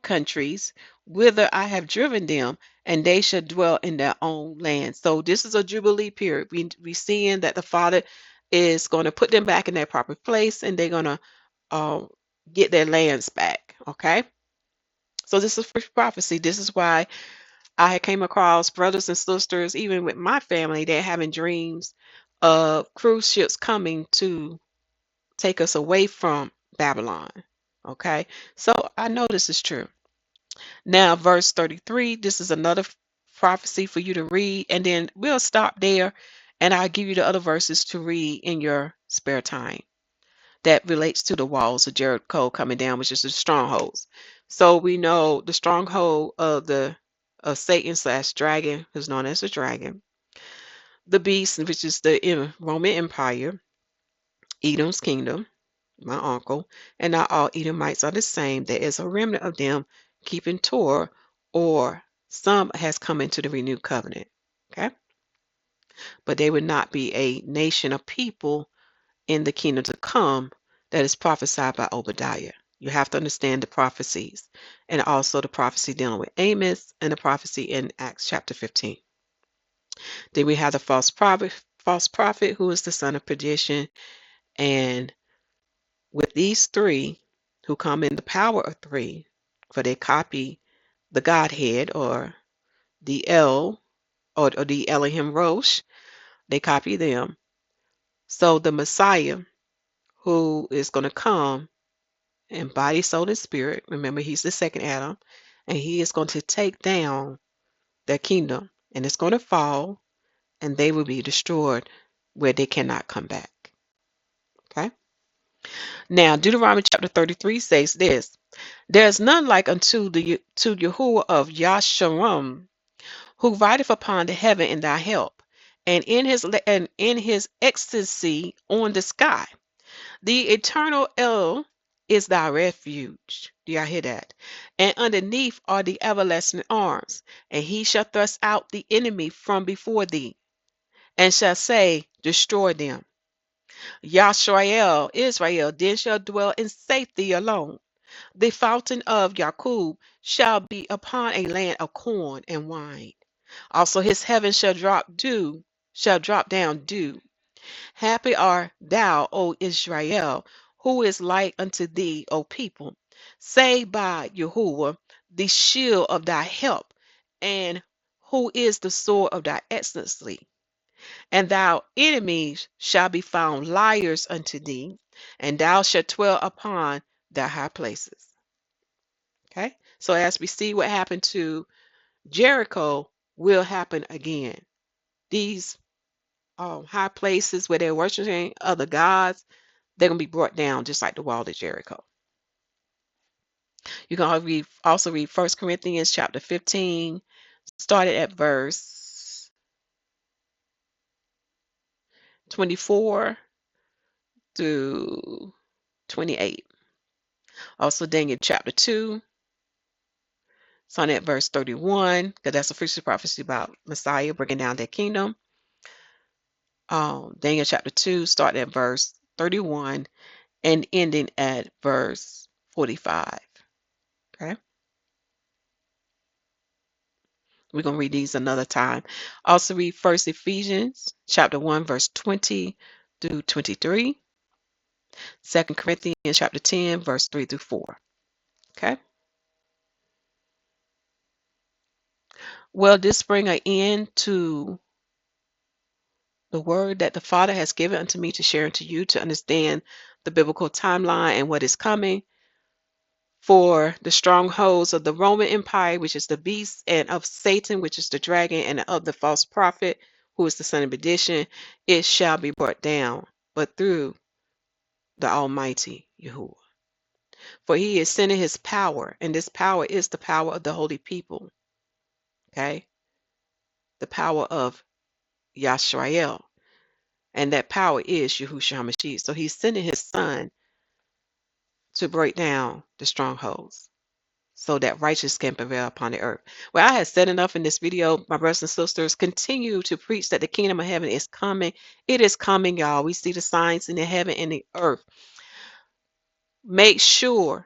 countries whither I have driven them, and they shall dwell in their own land. So this is a jubilee period. We seeing that the Father is going to put them back in their proper place, and they're going to get their lands back. Okay. So this is first prophecy. This is why I had came across brothers and sisters, even with my family, they're having dreams of cruise ships coming to take us away from Babylon. Okay, so I know this is true. Now, verse 33, this is another prophecy for you to read, and then we'll stop there, and I'll give you the other verses to read in your spare time. That relates to the walls of Jericho coming down, which is the strongholds. So we know the stronghold of Satan / dragon, who's known as the dragon, the beast, which is the Roman Empire, Edom's kingdom, my uncle, and not all Edomites are the same. There is a remnant of them keeping Torah, or some has come into the renewed covenant. Okay, but they would not be a nation of people in the kingdom to come that is prophesied by Obadiah. You have to understand the prophecies and also the prophecy dealing with Amos and the prophecy in Acts chapter 15. Then we have the false prophet who is the son of perdition. And with these three who come in the power of three, for they copy the Godhead or the El or the Elohim Rosh, they copy them. So the Messiah who is going to come in body, soul, and spirit, remember he's the second Adam, and he is going to take down their kingdom and it's going to fall and they will be destroyed where they cannot come back. Okay. Now Deuteronomy chapter 33 says this: there is none like unto the to Yahuwah of Yasharim, who rideth upon the heaven in thy help, and in his ecstasy on the sky. The eternal El is thy refuge. Do y'all hear that? And underneath are the everlasting arms, and he shall thrust out the enemy from before thee, and shall say, destroy them. Yashrael, Israel, then shall dwell in safety alone. The fountain of Jacob shall be upon a land of corn and wine. Also his heaven shall drop down dew. Happy art thou, O Israel, who is like unto thee, O people. Saved by Yahuwah, the shield of thy help, and who is the sword of thy excellency. And thou enemies shall be found liars unto thee, and thou shalt dwell upon thy high places. Okay, so as we see what happened to Jericho will happen again. These high places where they're worshiping other gods, they're going to be brought down just like the wall of Jericho. You can also read 1 Corinthians chapter 15, started at verse 24 through 28. Also Daniel chapter 2, starting at verse 31, because that's a future prophecy about Messiah bringing down their kingdom. Daniel chapter 2, starting at verse 31 and ending at verse 45. Okay. We're going to read these another time. Also read First Ephesians chapter 1, verse 20 through 23. 2 Corinthians chapter 10, verse 3 through 4. Okay. Well, this bring an end to the word that the Father has given unto me to share unto you to understand the biblical timeline and what is coming for the strongholds of the Roman Empire, which is the beast, and of Satan, which is the dragon, and of the false prophet, who is the son of perdition. It shall be brought down, but through the Almighty Yahuwah. For he is sending his power, and this power is the power of the holy people. Okay? The power of Yashrael. And that power is Yahusha HaMashiach. So he's sending his son to break down the strongholds so that righteousness can prevail upon the earth. Well, I have said enough in this video. My brothers and sisters, continue to preach that the kingdom of heaven is coming. It is coming, y'all. We see the signs in the heaven and the earth. Make sure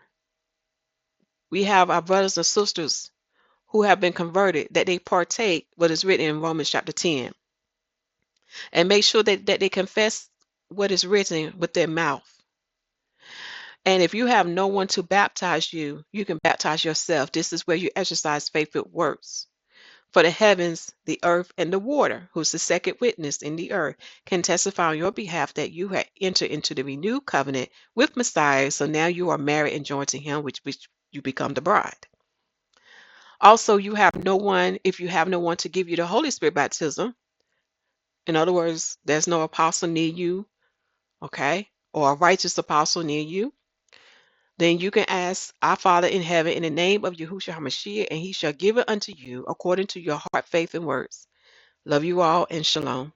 we have our brothers and sisters who have been converted, that they partake what is written in Romans chapter 10. And make sure that they confess what is written with their mouth. And if you have no one to baptize you, you can baptize yourself. This is where you exercise faith with works. For the heavens, the earth, and the water, who's the second witness in the earth, can testify on your behalf that you have entered into the renewed covenant with Messiah. So now you are married and joined to him, which you become the bride. Also, you have no one, if you have no one to give you the Holy Spirit baptism, in other words, there's no apostle near you, okay, or a righteous apostle near you, then you can ask our Father in heaven in the name of Yahusha HaMashiach, and he shall give it unto you according to your heart, faith, and words. Love you all, and shalom.